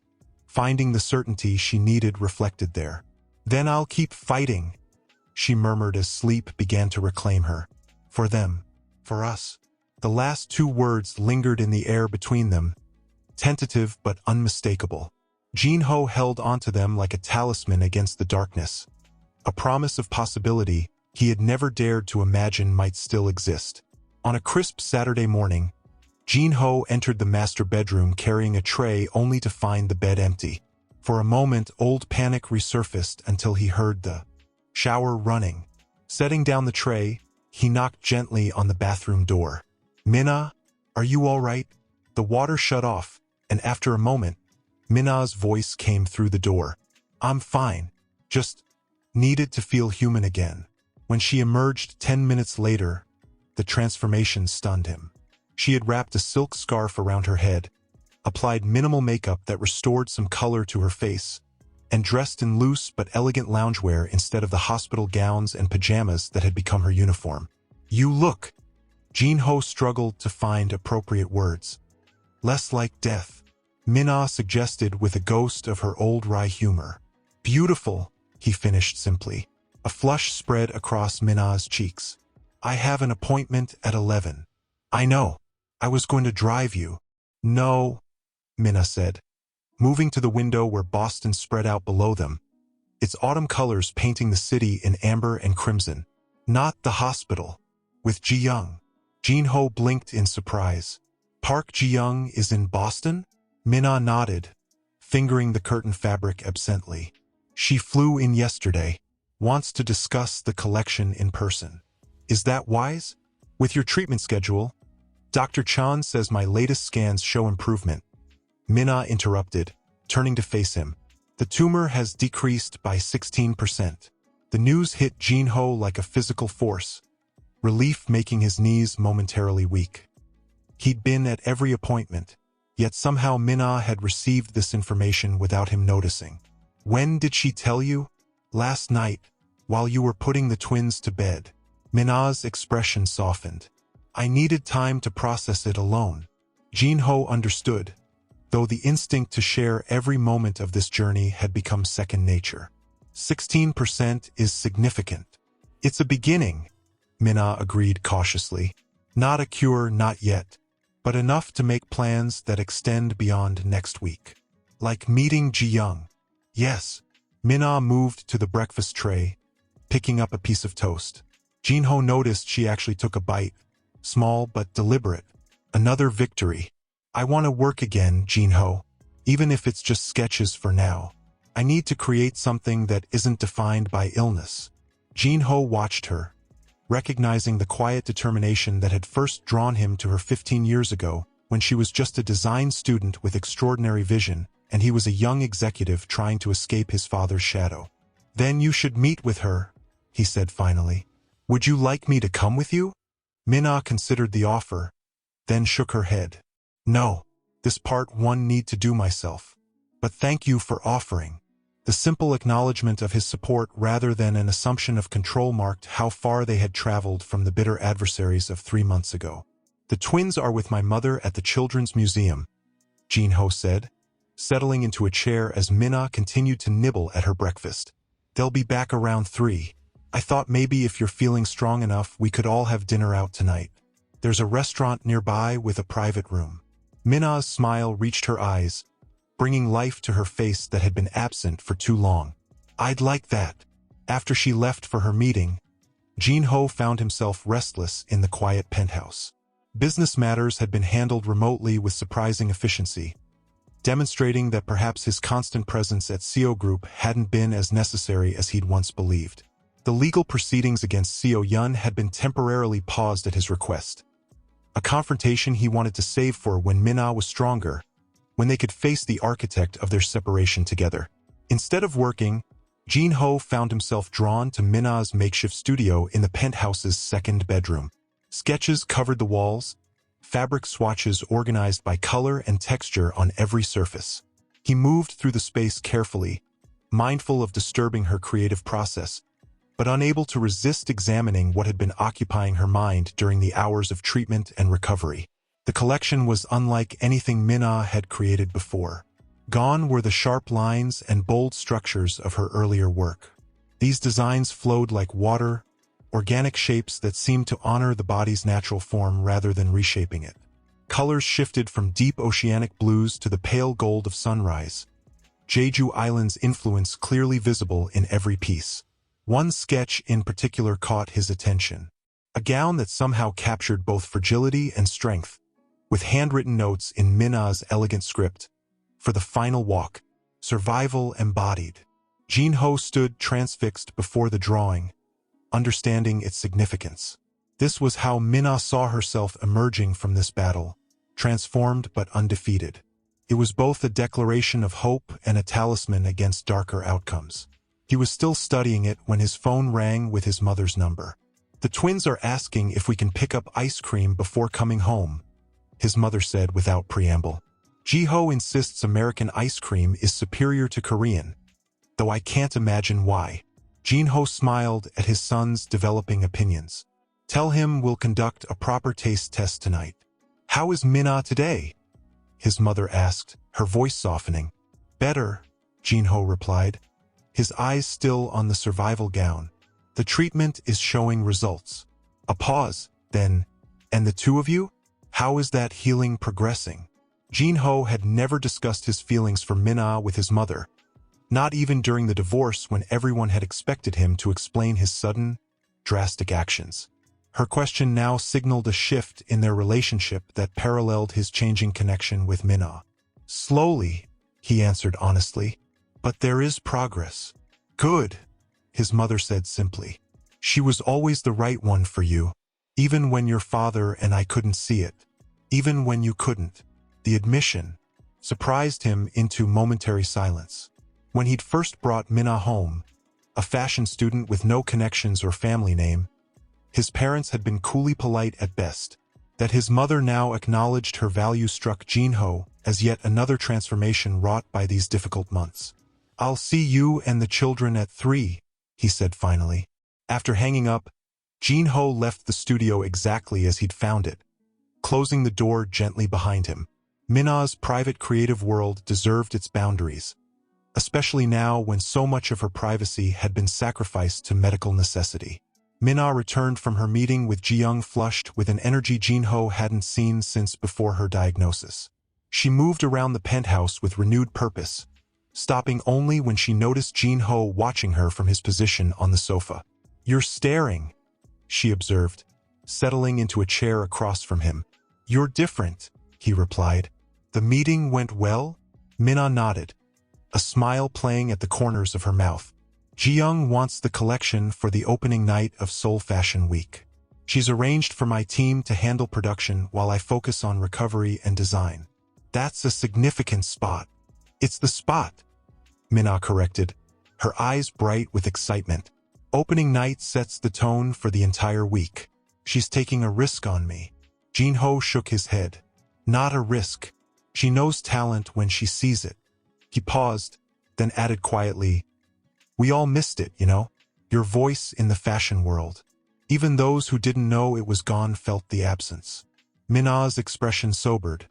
finding the certainty she needed reflected there. "Then I'll keep fighting," she murmured as sleep began to reclaim her. "For them. For us." The last two words lingered in the air between them, tentative but unmistakable. Jin-ho held onto them like a talisman against the darkness, a promise of possibility he had never dared to imagine might still exist. On a crisp Saturday morning, Jin-ho entered the master bedroom carrying a tray only to find the bed empty. For a moment, old panic resurfaced until he heard the shower running. Setting down the tray, he knocked gently on the bathroom door. "Minna, are you all right?" The water shut off, and after a moment, Minna's voice came through the door. "I'm fine. Just needed to feel human again." When she emerged 10 minutes later, the transformation stunned him. She had wrapped a silk scarf around her head, applied minimal makeup that restored some color to her face, and dressed in loose but elegant loungewear instead of the hospital gowns and pajamas that had become her uniform. "You look," Jin-ho struggled to find appropriate words. "Less like death," Minna suggested with a ghost of her old wry humor. "Beautiful," he finished simply. A flush spread across Minna's cheeks. I have an appointment at 11. I know. I was going to drive you. No, Minna said, moving to the window where Boston spread out below them, its autumn colors painting the city in amber and crimson. Not the hospital. With Ji-young. Jin-ho blinked in surprise. Park Ji-young is in Boston? Minna nodded, fingering the curtain fabric absently. She flew in yesterday. Wants to discuss the collection in person. Is that wise? With your treatment schedule, Dr. Chan says my latest scans show improvement. Minna interrupted, turning to face him. The tumor has decreased by 16%. The news hit Jin-ho like a physical force, relief making his knees momentarily weak. He'd been at every appointment, yet somehow Minna had received this information without him noticing. When did she tell you? Last night, while you were putting the twins to bed. Minna's expression softened. I needed time to process it alone. Jin-ho understood, though the instinct to share every moment of this journey had become second nature. 16% is significant. It's a beginning, Minna agreed cautiously. Not a cure, not yet, but enough to make plans that extend beyond next week. Like meeting Ji-young. Yes. Minna moved to the breakfast tray, picking up a piece of toast. Jin-ho noticed she actually took a bite, small but deliberate. Another victory. I want to work again, Jin-ho, even if it's just sketches for now. I need to create something that isn't defined by illness. Jin-ho watched her, recognizing the quiet determination that had first drawn him to her 15 years ago, when she was just a design student with extraordinary vision, and he was a young executive trying to escape his father's shadow. Then you should meet with her, he said finally. Would you like me to come with you? Minna considered the offer, then shook her head. No, this part one need to do myself. But thank you for offering. The simple acknowledgement of his support rather than an assumption of control marked how far they had traveled from the bitter adversaries of 3 months ago. The twins are with my mother at the Children's Museum, Jin-ho said, settling into a chair as Minna continued to nibble at her breakfast. They'll be back around 3. I thought maybe if you're feeling strong enough we could all have dinner out tonight. There's a restaurant nearby with a private room. Minna's smile reached her eyes, bringing life to her face that had been absent for too long. I'd like that. After she left for her meeting, Jin-ho found himself restless in the quiet penthouse. Business matters had been handled remotely with surprising efficiency, demonstrating that perhaps his constant presence at Seo Group hadn't been as necessary as he'd once believed. The legal proceedings against Seo Yun had been temporarily paused at his request, a confrontation he wanted to save for when Minna was stronger, when they could face the architect of their separation together. Instead of working, Jin-ho found himself drawn to Minna's makeshift studio in the penthouse's second bedroom. Sketches covered the walls, fabric swatches organized by color and texture on every surface. He moved through the space carefully, mindful of disturbing her creative process, but unable to resist examining what had been occupying her mind during the hours of treatment and recovery. The collection was unlike anything Minna had created before. Gone were the sharp lines and bold structures of her earlier work. These designs flowed like water, organic shapes that seemed to honor the body's natural form rather than reshaping it. Colors shifted from deep oceanic blues to the pale gold of sunrise, Jeju Island's influence clearly visible in every piece. One sketch in particular caught his attention. A gown that somehow captured both fragility and strength, with handwritten notes in Minna's elegant script. For the final walk, survival embodied. Jin-ho stood transfixed before the drawing, understanding its significance. This was how Minna saw herself emerging from this battle, transformed but undefeated. It was both a declaration of hope and a talisman against darker outcomes. He was still studying it when his phone rang with his mother's number. The twins are asking if we can pick up ice cream before coming home, his mother said without preamble. Ji-ho insists American ice cream is superior to Korean, though I can't imagine why. Jin-ho smiled at his son's developing opinions. Tell him we'll conduct a proper taste test tonight. How is Minna today? His mother asked, her voice softening. Better, Jin-ho replied, his eyes still on the survival gown. The treatment is showing results. A pause, then, and the two of you? How is that healing progressing? Jin-ho had never discussed his feelings for Min-ah with his mother, not even during the divorce when everyone had expected him to explain his sudden, drastic actions. Her question now signaled a shift in their relationship that paralleled his changing connection with Min-ah. Slowly, he answered honestly, but there is progress. Good, his mother said simply. She was always the right one for you, even when your father and I couldn't see it. Even when you couldn't. The admission surprised him into momentary silence. When he'd first brought Min-ah home, a fashion student with no connections or family name, his parents had been coolly polite at best. That his mother now acknowledged her value struck Jin-ho as yet another transformation wrought by these difficult months. I'll see you and the children at 3, he said finally. After hanging up, Jin-ho left the studio exactly as he'd found it, closing the door gently behind him. Min-ah's private creative world deserved its boundaries, especially now when so much of her privacy had been sacrificed to medical necessity. Min-ah returned from her meeting with Ji-young flushed with an energy Jin-ho hadn't seen since before her diagnosis. She moved around the penthouse with renewed purpose, stopping only when she noticed Jin-ho watching her from his position on the sofa. You're staring, she observed, settling into a chair across from him. You're different, he replied. The meeting went well? Min-ah nodded, a smile playing at the corners of her mouth. Ji-young wants the collection for the opening night of Seoul Fashion Week. She's arranged for my team to handle production while I focus on recovery and design. That's a significant spot. It's the spot, Min-ah corrected, her eyes bright with excitement. Opening night sets the tone for the entire week. She's taking a risk on me. Jin-ho shook his head. Not a risk. She knows talent when she sees it. He paused, then added quietly, we all missed it, you know? Your voice in the fashion world. Even those who didn't know it was gone felt the absence. Min-ah's expression sobered,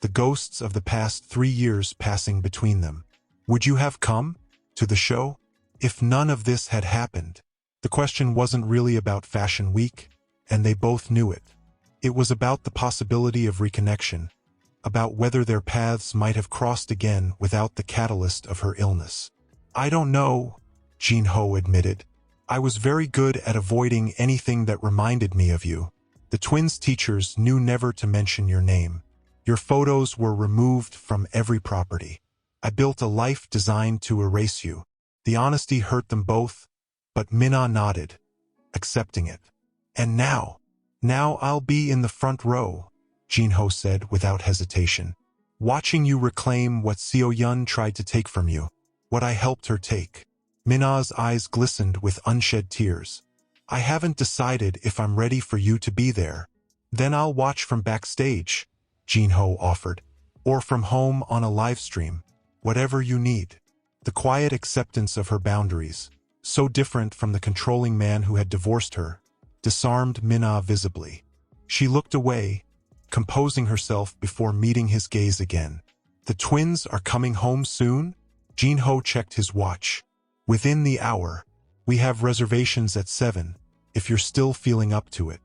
the ghosts of the past 3 years passing between them. Would you have come to the show if none of this had happened? The question wasn't really about Fashion Week, and they both knew it. It was about the possibility of reconnection, about whether their paths might have crossed again without the catalyst of her illness. I don't know, Jin-ho admitted. I was very good at avoiding anything that reminded me of you. The twins' teachers knew never to mention your name. Your photos were removed from every property. I built a life designed to erase you. The honesty hurt them both, but Min-ah nodded, accepting it. And now I'll be in the front row, Jin-ho said without hesitation, watching you reclaim what Seo-yun tried to take from you, what I helped her take. Min-ah's eyes glistened with unshed tears. I haven't decided if I'm ready for you to be there. Then I'll watch from backstage, Jin-ho offered, or from home on a live stream, whatever you need. The quiet acceptance of her boundaries, so different from the controlling man who had divorced her, disarmed Min-ah visibly. She looked away, composing herself before meeting his gaze again. The twins are coming home soon? Jin-ho checked his watch. Within the hour. We have reservations at 7, if you're still feeling up to it.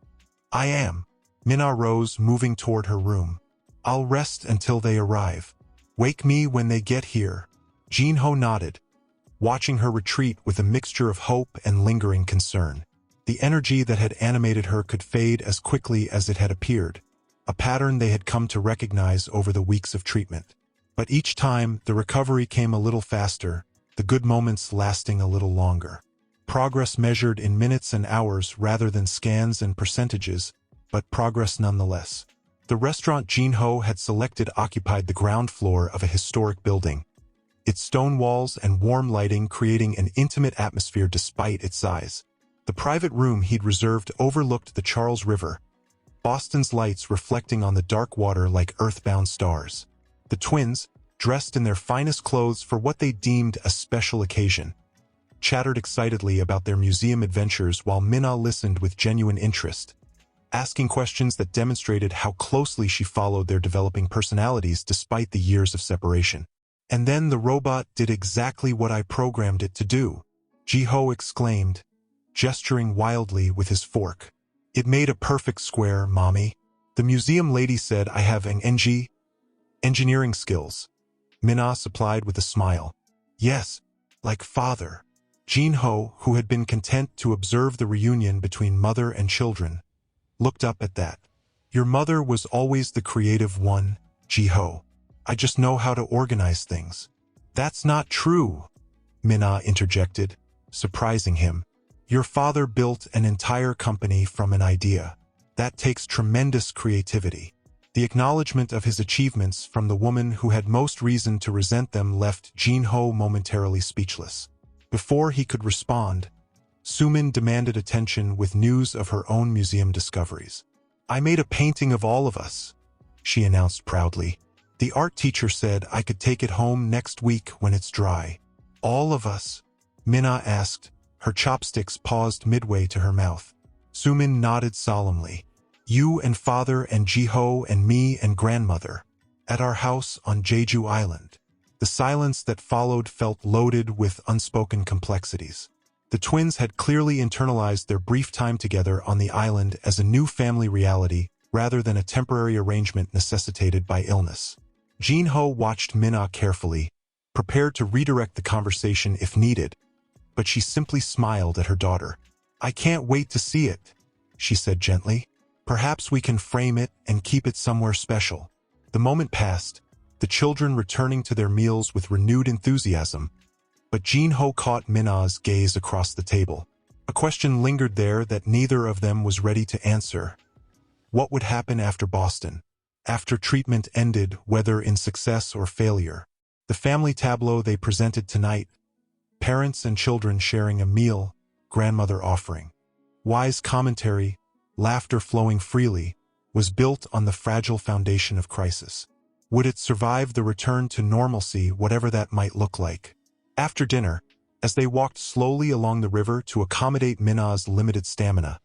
I am. Min-ah rose, moving toward her room. I'll rest until they arrive. Wake me when they get here. Jin-ho nodded, watching her retreat with a mixture of hope and lingering concern. The energy that had animated her could fade as quickly as it had appeared, a pattern they had come to recognize over the weeks of treatment. But each time, the recovery came a little faster, the good moments lasting a little longer. Progress measured in minutes and hours rather than scans and percentages, but progress nonetheless. The restaurant Jin-ho had selected occupied the ground floor of a historic building, its stone walls and warm lighting creating an intimate atmosphere despite its size. The private room he'd reserved overlooked the Charles River, Boston's lights reflecting on the dark water like earthbound stars. The twins, dressed in their finest clothes for what they deemed a special occasion, chattered excitedly about their museum adventures while Min-ah listened with genuine interest, asking questions that demonstrated how closely she followed their developing personalities despite the years of separation. And then the robot did exactly what I programmed it to do, Ji-ho exclaimed, gesturing wildly with his fork. It made a perfect square, Mommy. The museum lady said I have engineering skills. Minna supplied with a smile. Yes, like father. Jin-ho, who had been content to observe the reunion between mother and children, looked up at that. Your mother was always the creative one, Ji-ho. I just know how to organize things. That's not true, Minna interjected, surprising him. Your father built an entire company from an idea. That takes tremendous creativity. The acknowledgement of his achievements from the woman who had most reason to resent them left Jin-ho momentarily speechless. Before he could respond, Sumin demanded attention with news of her own museum discoveries. I made a painting of all of us, she announced proudly. The art teacher said I could take it home next week when it's dry. All of us? Minna asked, her chopsticks paused midway to her mouth. Sumin nodded solemnly. You and father and Ji-ho and me and grandmother, at our house on Jeju Island. The silence that followed felt loaded with unspoken complexities. The twins had clearly internalized their brief time together on the island as a new family reality rather than a temporary arrangement necessitated by illness. Jin-ho watched Minna carefully, prepared to redirect the conversation if needed, but she simply smiled at her daughter. I can't wait to see it, she said gently. Perhaps we can frame it and keep it somewhere special. The moment passed, the children returning to their meals with renewed enthusiasm, but Jin-ho caught Minna's gaze across the table. A question lingered there that neither of them was ready to answer. What would happen after Boston? After treatment ended, whether in success or failure? The family tableau they presented tonight, parents and children sharing a meal, grandmother offering wise commentary, laughter flowing freely, was built on the fragile foundation of crisis. Would it survive the return to normalcy, whatever that might look like? After dinner, as they walked slowly along the river to accommodate Minna's limited stamina,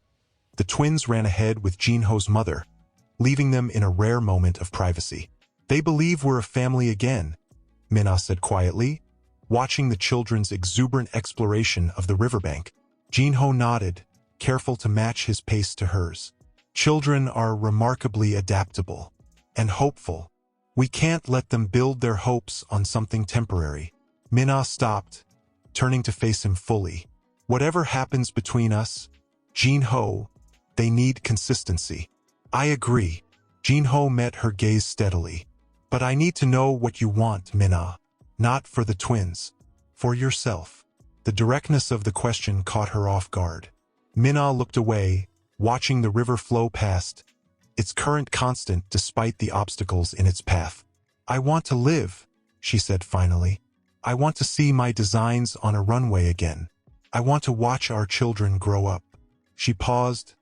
the twins ran ahead with Jin-ho's mother, leaving them in a rare moment of privacy. They believe we're a family again, Minna said quietly, watching the children's exuberant exploration of the riverbank. Jin-ho nodded, careful to match his pace to hers. Children are remarkably adaptable and hopeful. We can't let them build their hopes on something temporary. Minna stopped, turning to face him fully. Whatever happens between us, Jin-ho, they need consistency. I agree. Jin-ho met her gaze steadily. But I need to know what you want, Minna. Not for the twins. For yourself. The directness of the question caught her off guard. Minna looked away, watching the river flow past, its current constant despite the obstacles in its path. I want to live, she said finally. I want to see my designs on a runway again. I want to watch our children grow up. She paused,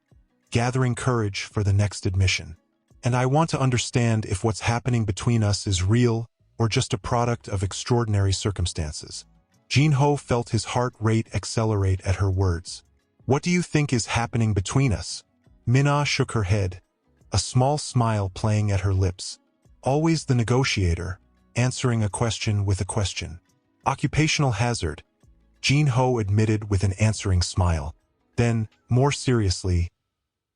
gathering courage for the next admission. And I want to understand if what's happening between us is real or just a product of extraordinary circumstances. Jin-ho felt his heart rate accelerate at her words. What do you think is happening between us? Minna shook her head, a small smile playing at her lips. Always the negotiator, answering a question with a question. Occupational hazard, Jin-ho admitted with an answering smile. Then, more seriously,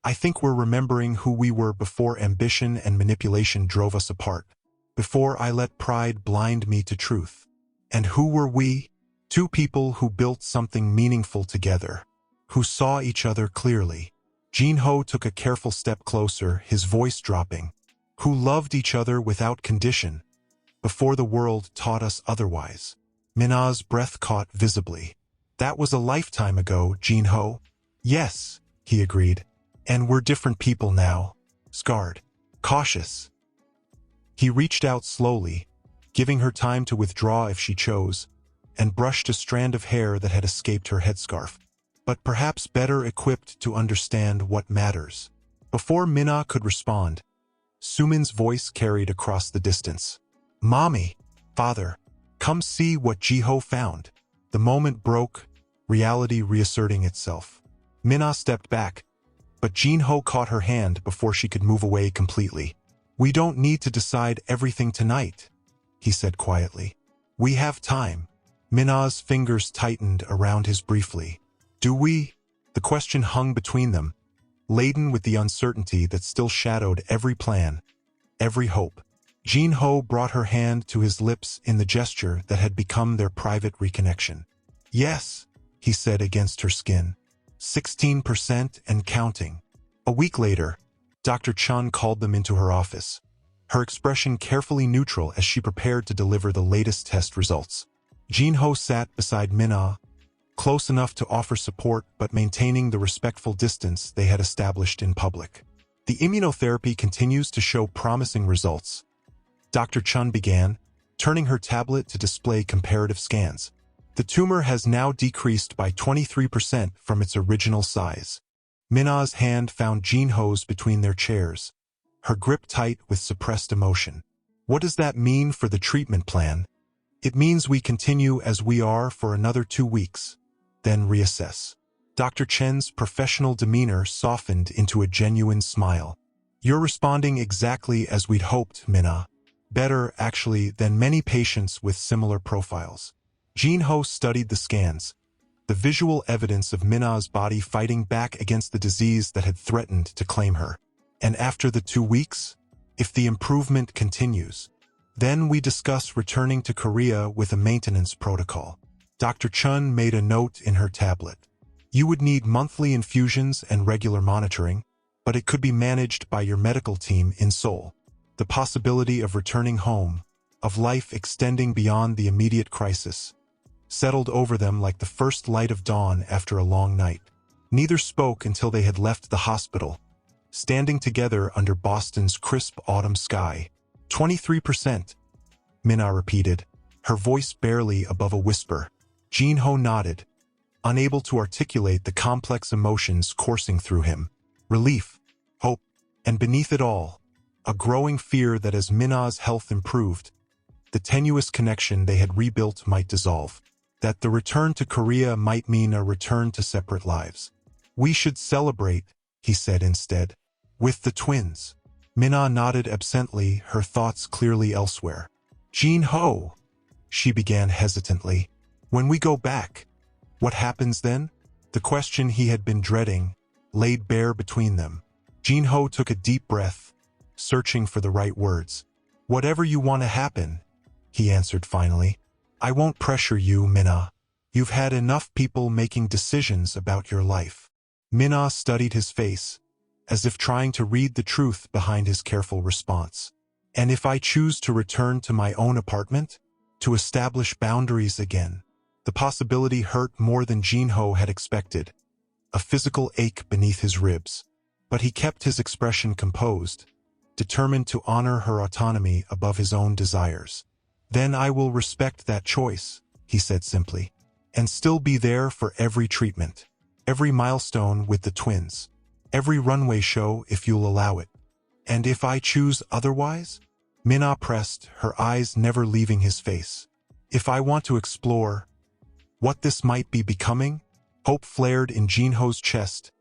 I think we're remembering who we were before ambition and manipulation drove us apart. Before I let pride blind me to truth. And who were we? Two people who built something meaningful together. Who saw each other clearly. Jin-ho took a careful step closer, his voice dropping. Who loved each other without condition. Before the world taught us otherwise. Minna's breath caught visibly. That was a lifetime ago, Jin-ho. Yes, he agreed. And we're different people now. Scarred. Cautious. He reached out slowly, giving her time to withdraw if she chose, and brushed a strand of hair that had escaped her headscarf. But perhaps better equipped to understand what matters. Before Minna could respond, Sumin's voice carried across the distance. Mommy, father, come see what Ji-ho found. The moment broke, reality reasserting itself. Minna stepped back, but Jin-ho caught her hand before she could move away completely. We don't need to decide everything tonight, he said quietly. We have time. Minna's fingers tightened around his briefly. Do we? The question hung between them, laden with the uncertainty that still shadowed every plan, every hope. Jin-ho brought her hand to his lips in the gesture that had become their private reconnection. "Yes," he said against her skin. 16% and counting. A week later, Dr. Chun called them into her office, her expression carefully neutral as she prepared to deliver the latest test results. Jin-ho sat beside Min-ah, close enough to offer support but maintaining the respectful distance they had established in public. "The immunotherapy continues to show promising results," Dr. Chun began, turning her tablet to display comparative scans. "The tumor has now decreased by 23% from its original size." Min-ah's hand found Jin-ho's between their chairs, her grip tight with suppressed emotion. "What does that mean for the treatment plan?" "It means we continue as we are for another 2 weeks, then reassess." Dr. Chen's professional demeanor softened into a genuine smile. "You're responding exactly as we'd hoped, Min-ah. Better, actually, than many patients with similar profiles." Jin-ho studied the scans, the visual evidence of Min-ah's body fighting back against the disease that had threatened to claim her. "And after the 2 weeks, if the improvement continues, then we discuss returning to Korea with a maintenance protocol." Dr. Chun made a note in her tablet. "You would need monthly infusions and regular monitoring, but it could be managed by your medical team in Seoul. The possibility of returning home, of life extending beyond the immediate crisis, settled over them like the first light of dawn after a long night." Neither spoke until they had left the hospital, standing together under Boston's crisp autumn sky. 23%, Min-ah repeated, her voice barely above a whisper. Jin-ho nodded, unable to articulate the complex emotions coursing through him. Relief, hope, and beneath it all, a growing fear that as Min-ah's health improved, the tenuous connection they had rebuilt might dissolve, that the return to Korea might mean a return to separate lives. "We should celebrate," he said instead, "with the twins." Min-ah nodded absently, her thoughts clearly elsewhere. "Jin-ho," she began hesitantly, "when we go back, what happens then?" The question he had been dreading laid bare between them. Jin-ho took a deep breath, searching for the right words. "Whatever you want to happen," he answered finally. "I won't pressure you, Min-ah. You've had enough people making decisions about your life." Min-ah studied his face, as if trying to read the truth behind his careful response. "And if I choose to return to my own apartment? To establish boundaries again?" The possibility hurt more than Jin-ho had expected, a physical ache beneath his ribs. But he kept his expression composed, determined to honor her autonomy above his own desires. "Then I will respect that choice," he said simply, "and still be there for every treatment, every milestone with the twins, every runway show if you'll allow it. And if I choose otherwise?" Min-ah pressed, her eyes never leaving his face. "If I want to explore what this might be becoming?" Hope flared in Jin-ho's chest,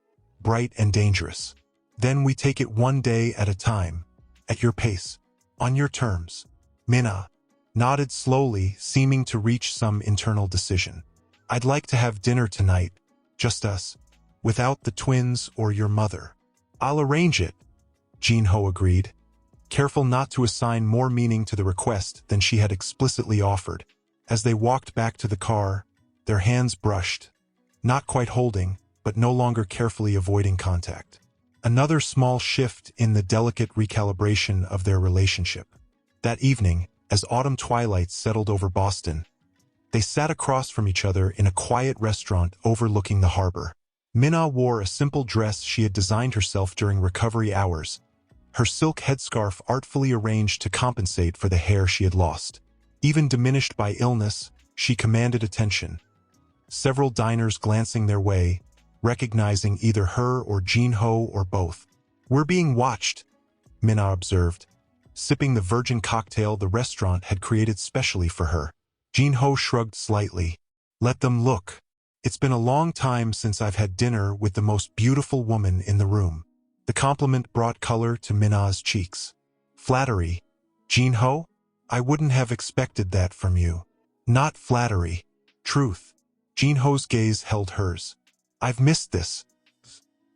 bright and dangerous. "Then we take it one day at a time, at your pace, on your terms." Min-ah nodded slowly, seeming to reach some internal decision. "I'd like to have dinner tonight, just us, without the twins or your mother." "I'll arrange it," Jin-ho agreed, careful not to assign more meaning to the request than she had explicitly offered. As they walked back to the car, their hands brushed, not quite holding, but no longer carefully avoiding contact. Another small shift in the delicate recalibration of their relationship. That evening, as autumn twilight settled over Boston, they sat across from each other in a quiet restaurant overlooking the harbor. Min-ah wore a simple dress she had designed herself during recovery hours, her silk headscarf artfully arranged to compensate for the hair she had lost. Even diminished by illness, she commanded attention, several diners glancing their way, recognizing either her or Jin-ho or both. "We're being watched," Min-ah observed, sipping the virgin cocktail the restaurant had created specially for her. Jin-ho shrugged slightly. "Let them look. It's been a long time since I've had dinner with the most beautiful woman in the room." The compliment brought color to Min-ah's cheeks. "Flattery, Jin-ho? I wouldn't have expected that from you." "Not flattery. Truth." Jin-ho's gaze held hers, I've missed this.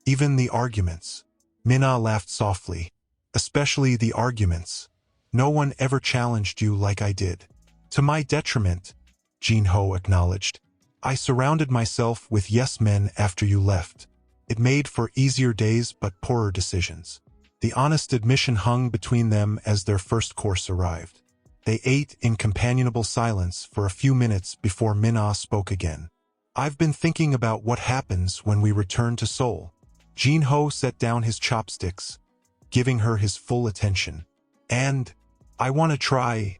Even the arguments. Minna laughed softly. Especially the arguments. No one ever challenged you like I did. To my detriment, Jin-ho acknowledged. I surrounded myself with yes men after you left. It made for easier days but poorer decisions. The honest admission hung between them as their first course arrived. They ate in companionable silence for a few minutes before Minna spoke again. I've been thinking about what happens when we return to Seoul. Jin-ho set down his chopsticks, giving her his full attention. And I want to try,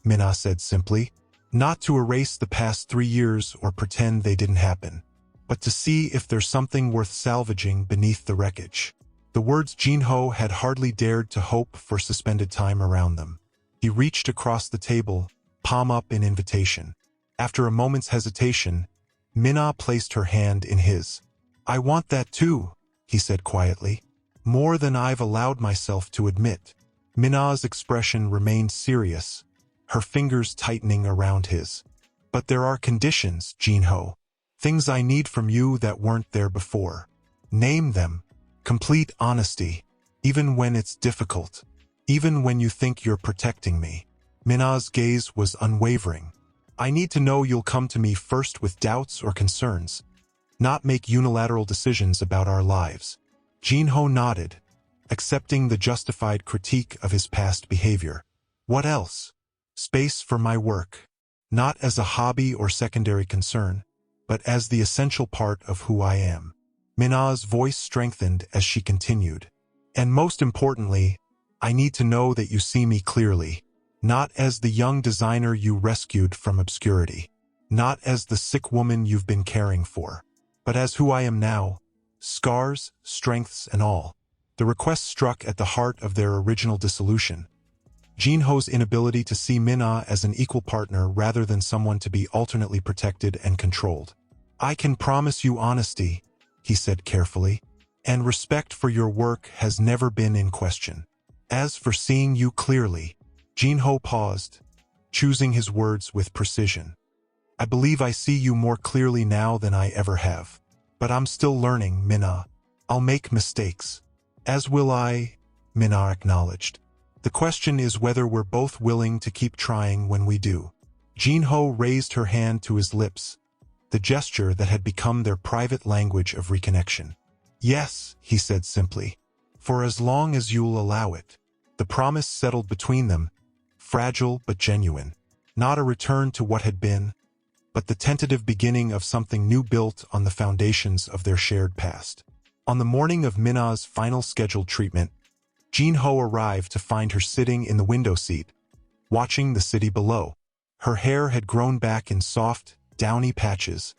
Minna said simply, not to erase the past 3 years or pretend they didn't happen, but to see if there's something worth salvaging beneath the wreckage. The words Jin-ho had hardly dared to hope for suspended time around them. He reached across the table, palm up in invitation. After a moment's hesitation, Minna placed her hand in his. I want that too, he said quietly. More than I've allowed myself to admit. Minna's expression remained serious, her fingers tightening around his. But there are conditions, Jin-ho. Things I need from you that weren't there before. Name them. Complete honesty. Even when it's difficult. Even when you think you're protecting me. Minna's gaze was unwavering. I need to know you'll come to me first with doubts or concerns, not make unilateral decisions about our lives. Jin-ho nodded, accepting the justified critique of his past behavior. What else? Space for my work. Not as a hobby or secondary concern, but as the essential part of who I am. Minna's voice strengthened as she continued. And most importantly, I need to know that you see me clearly. Not as the young designer you rescued from obscurity. Not as the sick woman you've been caring for. But as who I am now. Scars, strengths, and all. The request struck at the heart of their original dissolution. Jin-ho's inability to see Minna as an equal partner rather than someone to be alternately protected and controlled. I can promise you honesty, he said carefully, and respect for your work has never been in question. As for seeing you clearly, Jin-ho paused, choosing his words with precision. I believe I see you more clearly now than I ever have. But I'm still learning, Minna. I'll make mistakes. As will I, Minna acknowledged. The question is whether we're both willing to keep trying when we do. Jin-ho raised her hand to his lips, the gesture that had become their private language of reconnection. Yes, he said simply. For as long as you'll allow it. The promise settled between them, fragile but genuine. Not a return to what had been, but the tentative beginning of something new built on the foundations of their shared past. On the morning of Minna's final scheduled treatment, Jin-ho arrived to find her sitting in the window seat, watching the city below. Her hair had grown back in soft, downy patches,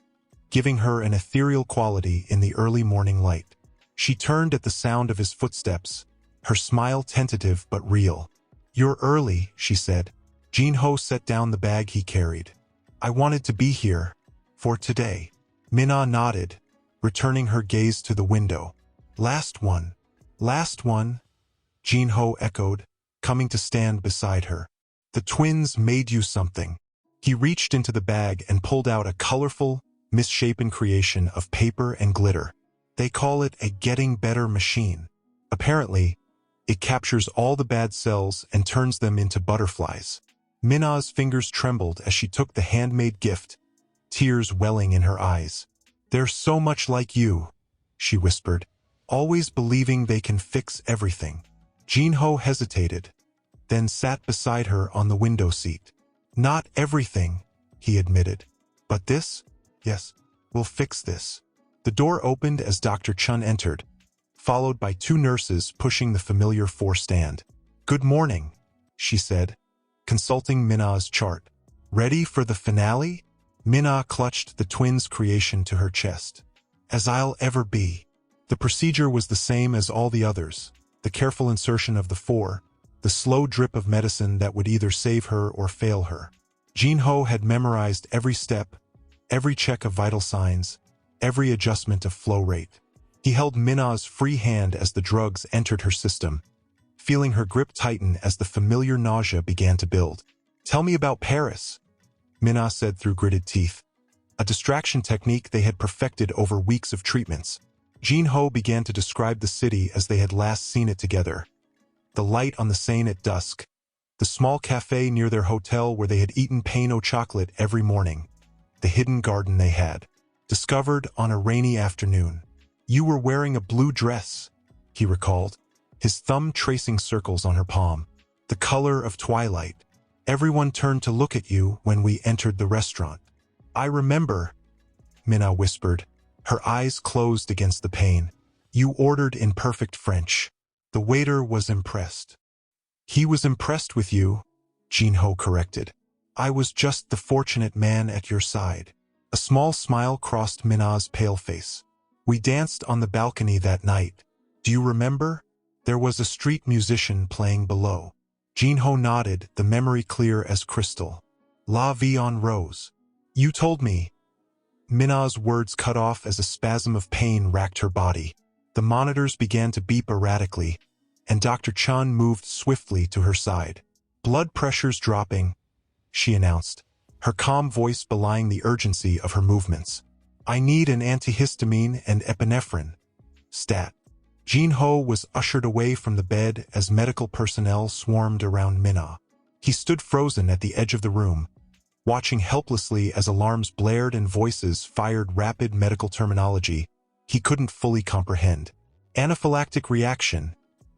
giving her an ethereal quality in the early morning light. She turned at the sound of his footsteps, her smile tentative but real. You're early, she said. Jin-ho set down the bag he carried. I wanted to be here. For today. Minna nodded, returning her gaze to the window. Last one. Last one, Jin-ho echoed, coming to stand beside her. The twins made you something. He reached into the bag and pulled out a colorful, misshapen creation of paper and glitter. They call it a getting better machine. Apparently, it captures all the bad cells and turns them into butterflies. Minna's fingers trembled as she took the handmade gift, tears welling in her eyes. They're so much like you, she whispered, always believing they can fix everything. Jin-ho hesitated, then sat beside her on the window seat. Not everything, he admitted. But this? Yes, we'll fix this. The door opened as Dr. Chun entered, followed by 2 nurses pushing the familiar 4-stand. Good morning, she said, consulting Minna's chart. Ready for the finale? Minna clutched the twins' creation to her chest. As I'll ever be. The procedure was the same as all the others. The careful insertion of the 4, the slow drip of medicine that would either save her or fail her. Jin-ho had memorized every step, every check of vital signs, every adjustment of flow rate. He held Minna's free hand as the drugs entered her system, feeling her grip tighten as the familiar nausea began to build. Tell me about Paris, Minna said through gritted teeth. a distraction technique they had perfected over weeks of treatments. Jin-ho began to describe the city as they had last seen it together. The light on the Seine at dusk, the small cafe near their hotel where they had eaten pain au chocolate every morning, the hidden garden they had discovered on a rainy afternoon. You were wearing a blue dress, he recalled, his thumb tracing circles on her palm, the color of twilight. Everyone turned to look at you when we entered the restaurant. I remember, Minna whispered, her eyes closed against the pain. You ordered in perfect French. The waiter was impressed. He was impressed with you, Jin-ho corrected. I was just the fortunate man at your side. A small smile crossed Minna's pale face. We danced on the balcony that night. Do you remember? There was a street musician playing below. Jin-ho nodded, the memory clear as crystal. La vie en rose. You told me. Minna's words cut off as a spasm of pain racked her body. The monitors began to beep erratically, and Dr. Chun moved swiftly to her side. Blood pressure's dropping, she announced, her calm voice belying the urgency of her movements. I need an antihistamine and epinephrine. Stat. Jin-ho was ushered away from the bed as medical personnel swarmed around Minna. He stood frozen at the edge of the room, watching helplessly as alarms blared and voices fired rapid medical terminology he couldn't fully comprehend. Anaphylactic reaction,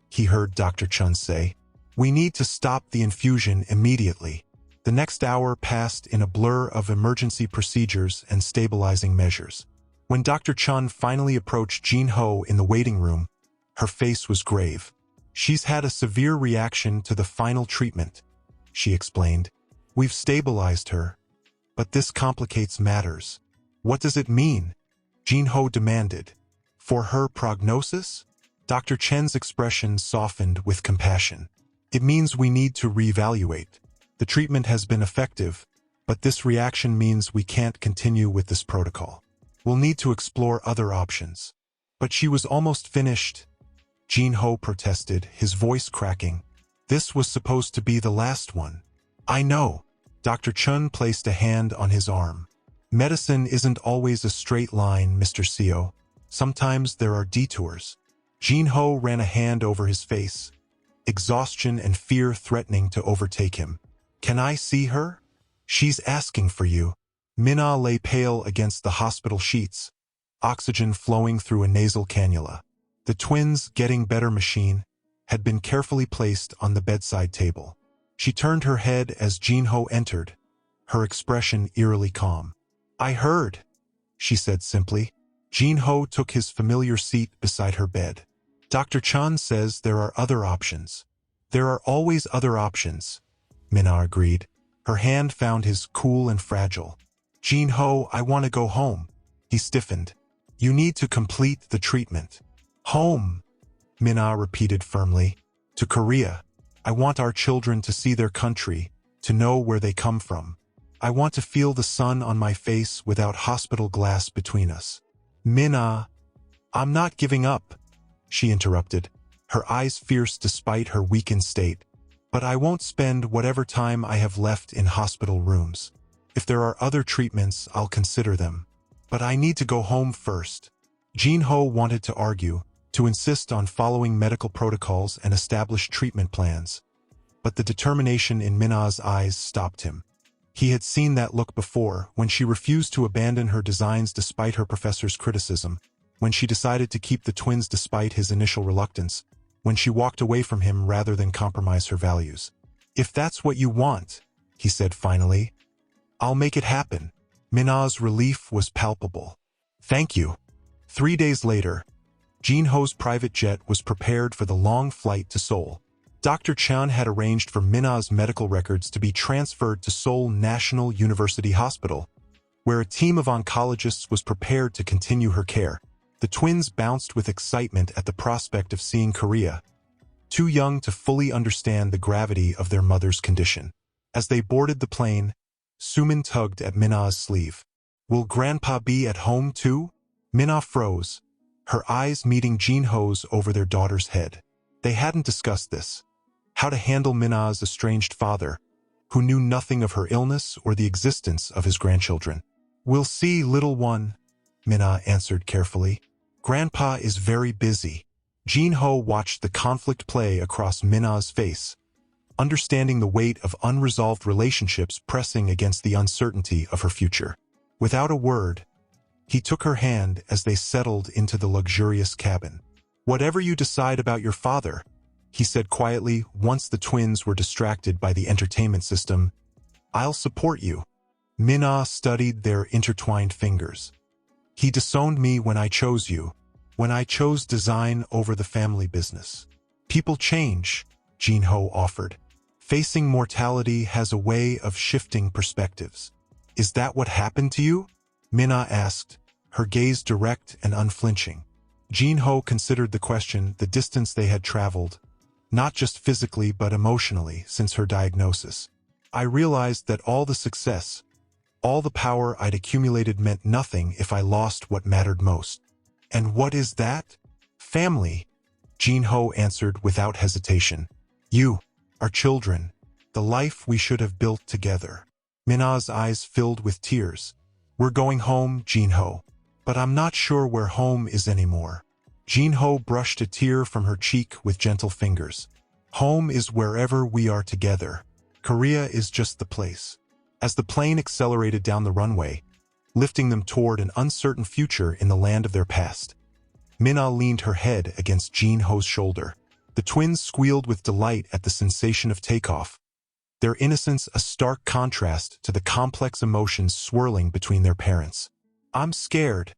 he heard Dr. Chun say. We need to stop the infusion immediately. The next hour passed in a blur of emergency procedures and stabilizing measures. When Dr. Chun finally approached Jin-ho in the waiting room, her face was grave. She's had a severe reaction to the final treatment, she explained. We've stabilized her, but this complicates matters. What does it mean? Jin-ho demanded. For her prognosis? Dr. Chen's expression softened with compassion. It means we need to reevaluate. The treatment has been effective, but this reaction means we can't continue with this protocol. We'll need to explore other options. But she was almost finished, Jin-ho protested, his voice cracking. This was supposed to be the last one. I know. Dr. Chun placed a hand on his arm. Medicine isn't always a straight line, Mr. Seo. Sometimes there are detours. Jin-ho ran a hand over his face, exhaustion and fear threatening to overtake him. Can I see her? She's asking for you. Minna lay pale against the hospital sheets, oxygen flowing through a nasal cannula. The twins' getting better machine had been carefully placed on the bedside table. She turned her head as Jin-ho entered, her expression eerily calm. I heard, she said simply. Jin-ho took his familiar seat beside her bed. Dr. Chun says there are other options. There are always other options, Minna agreed. Her hand found his cool and fragile. Jin-ho, I want to go home. He stiffened. You need to complete the treatment. Home, Minna repeated firmly. To Korea. I want our children to see their country, to know where they come from. I want to feel the sun on my face without hospital glass between us. Minna, I'm not giving up, she interrupted, her eyes fierce despite her weakened state. But I won't spend whatever time I have left in hospital rooms. If there are other treatments, I'll consider them. But I need to go home first. Jin-ho wanted to argue, to insist on following medical protocols and established treatment plans. But the determination in Minna's eyes stopped him. He had seen that look before, when she refused to abandon her designs despite her professor's criticism, when she decided to keep the twins despite his initial reluctance, when she walked away from him rather than compromise her values. If that's what you want, he said finally, I'll make it happen. Minna's relief was palpable. Thank you. 3 days later, Jin-ho's private jet was prepared for the long flight to Seoul. Dr. Chun had arranged for Minna's medical records to be transferred to Seoul National University Hospital, where a team of oncologists was prepared to continue her care. The twins bounced with excitement at the prospect of seeing Korea, too young to fully understand the gravity of their mother's condition. As they boarded the plane, Sumin tugged at Minna's sleeve. Will Grandpa be at home too? Minna froze, her eyes meeting Jin-ho's over their daughter's head. They hadn't discussed this. How to handle Minna's estranged father, who knew nothing of her illness or the existence of his grandchildren. We'll see, little one, Minna answered carefully. Grandpa is very busy. Jin-ho watched the conflict play across Minna's face, understanding the weight of unresolved relationships pressing against the uncertainty of her future. Without a word, he took her hand as they settled into the luxurious cabin. Whatever you decide about your father, he said quietly once the twins were distracted by the entertainment system, I'll support you. Minna studied their intertwined fingers. He disowned me when I chose you, when I chose design over the family business. People change, Jin-ho offered. Facing mortality has a way of shifting perspectives. Is that what happened to you? Minna asked, her gaze direct and unflinching. Jin-ho considered the question, the distance they had traveled, not just physically but emotionally since her diagnosis. I realized that all the success, all the power I'd accumulated meant nothing if I lost what mattered most. And what is that? Family, Jin-ho answered without hesitation. You, our children, the life we should have built together. Minna's eyes filled with tears. We're going home, Jin-ho. But I'm not sure where home is anymore. Jin-ho brushed a tear from her cheek with gentle fingers. Home is wherever we are together. Korea is just the place. As the plane accelerated down the runway, lifting them toward an uncertain future in the land of their past, Minna leaned her head against Jin-ho's shoulder. The twins squealed with delight at the sensation of takeoff, their innocence a stark contrast to the complex emotions swirling between their parents. I'm scared,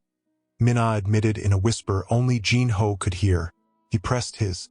Minna admitted in a whisper only Jin-ho could hear. He pressed his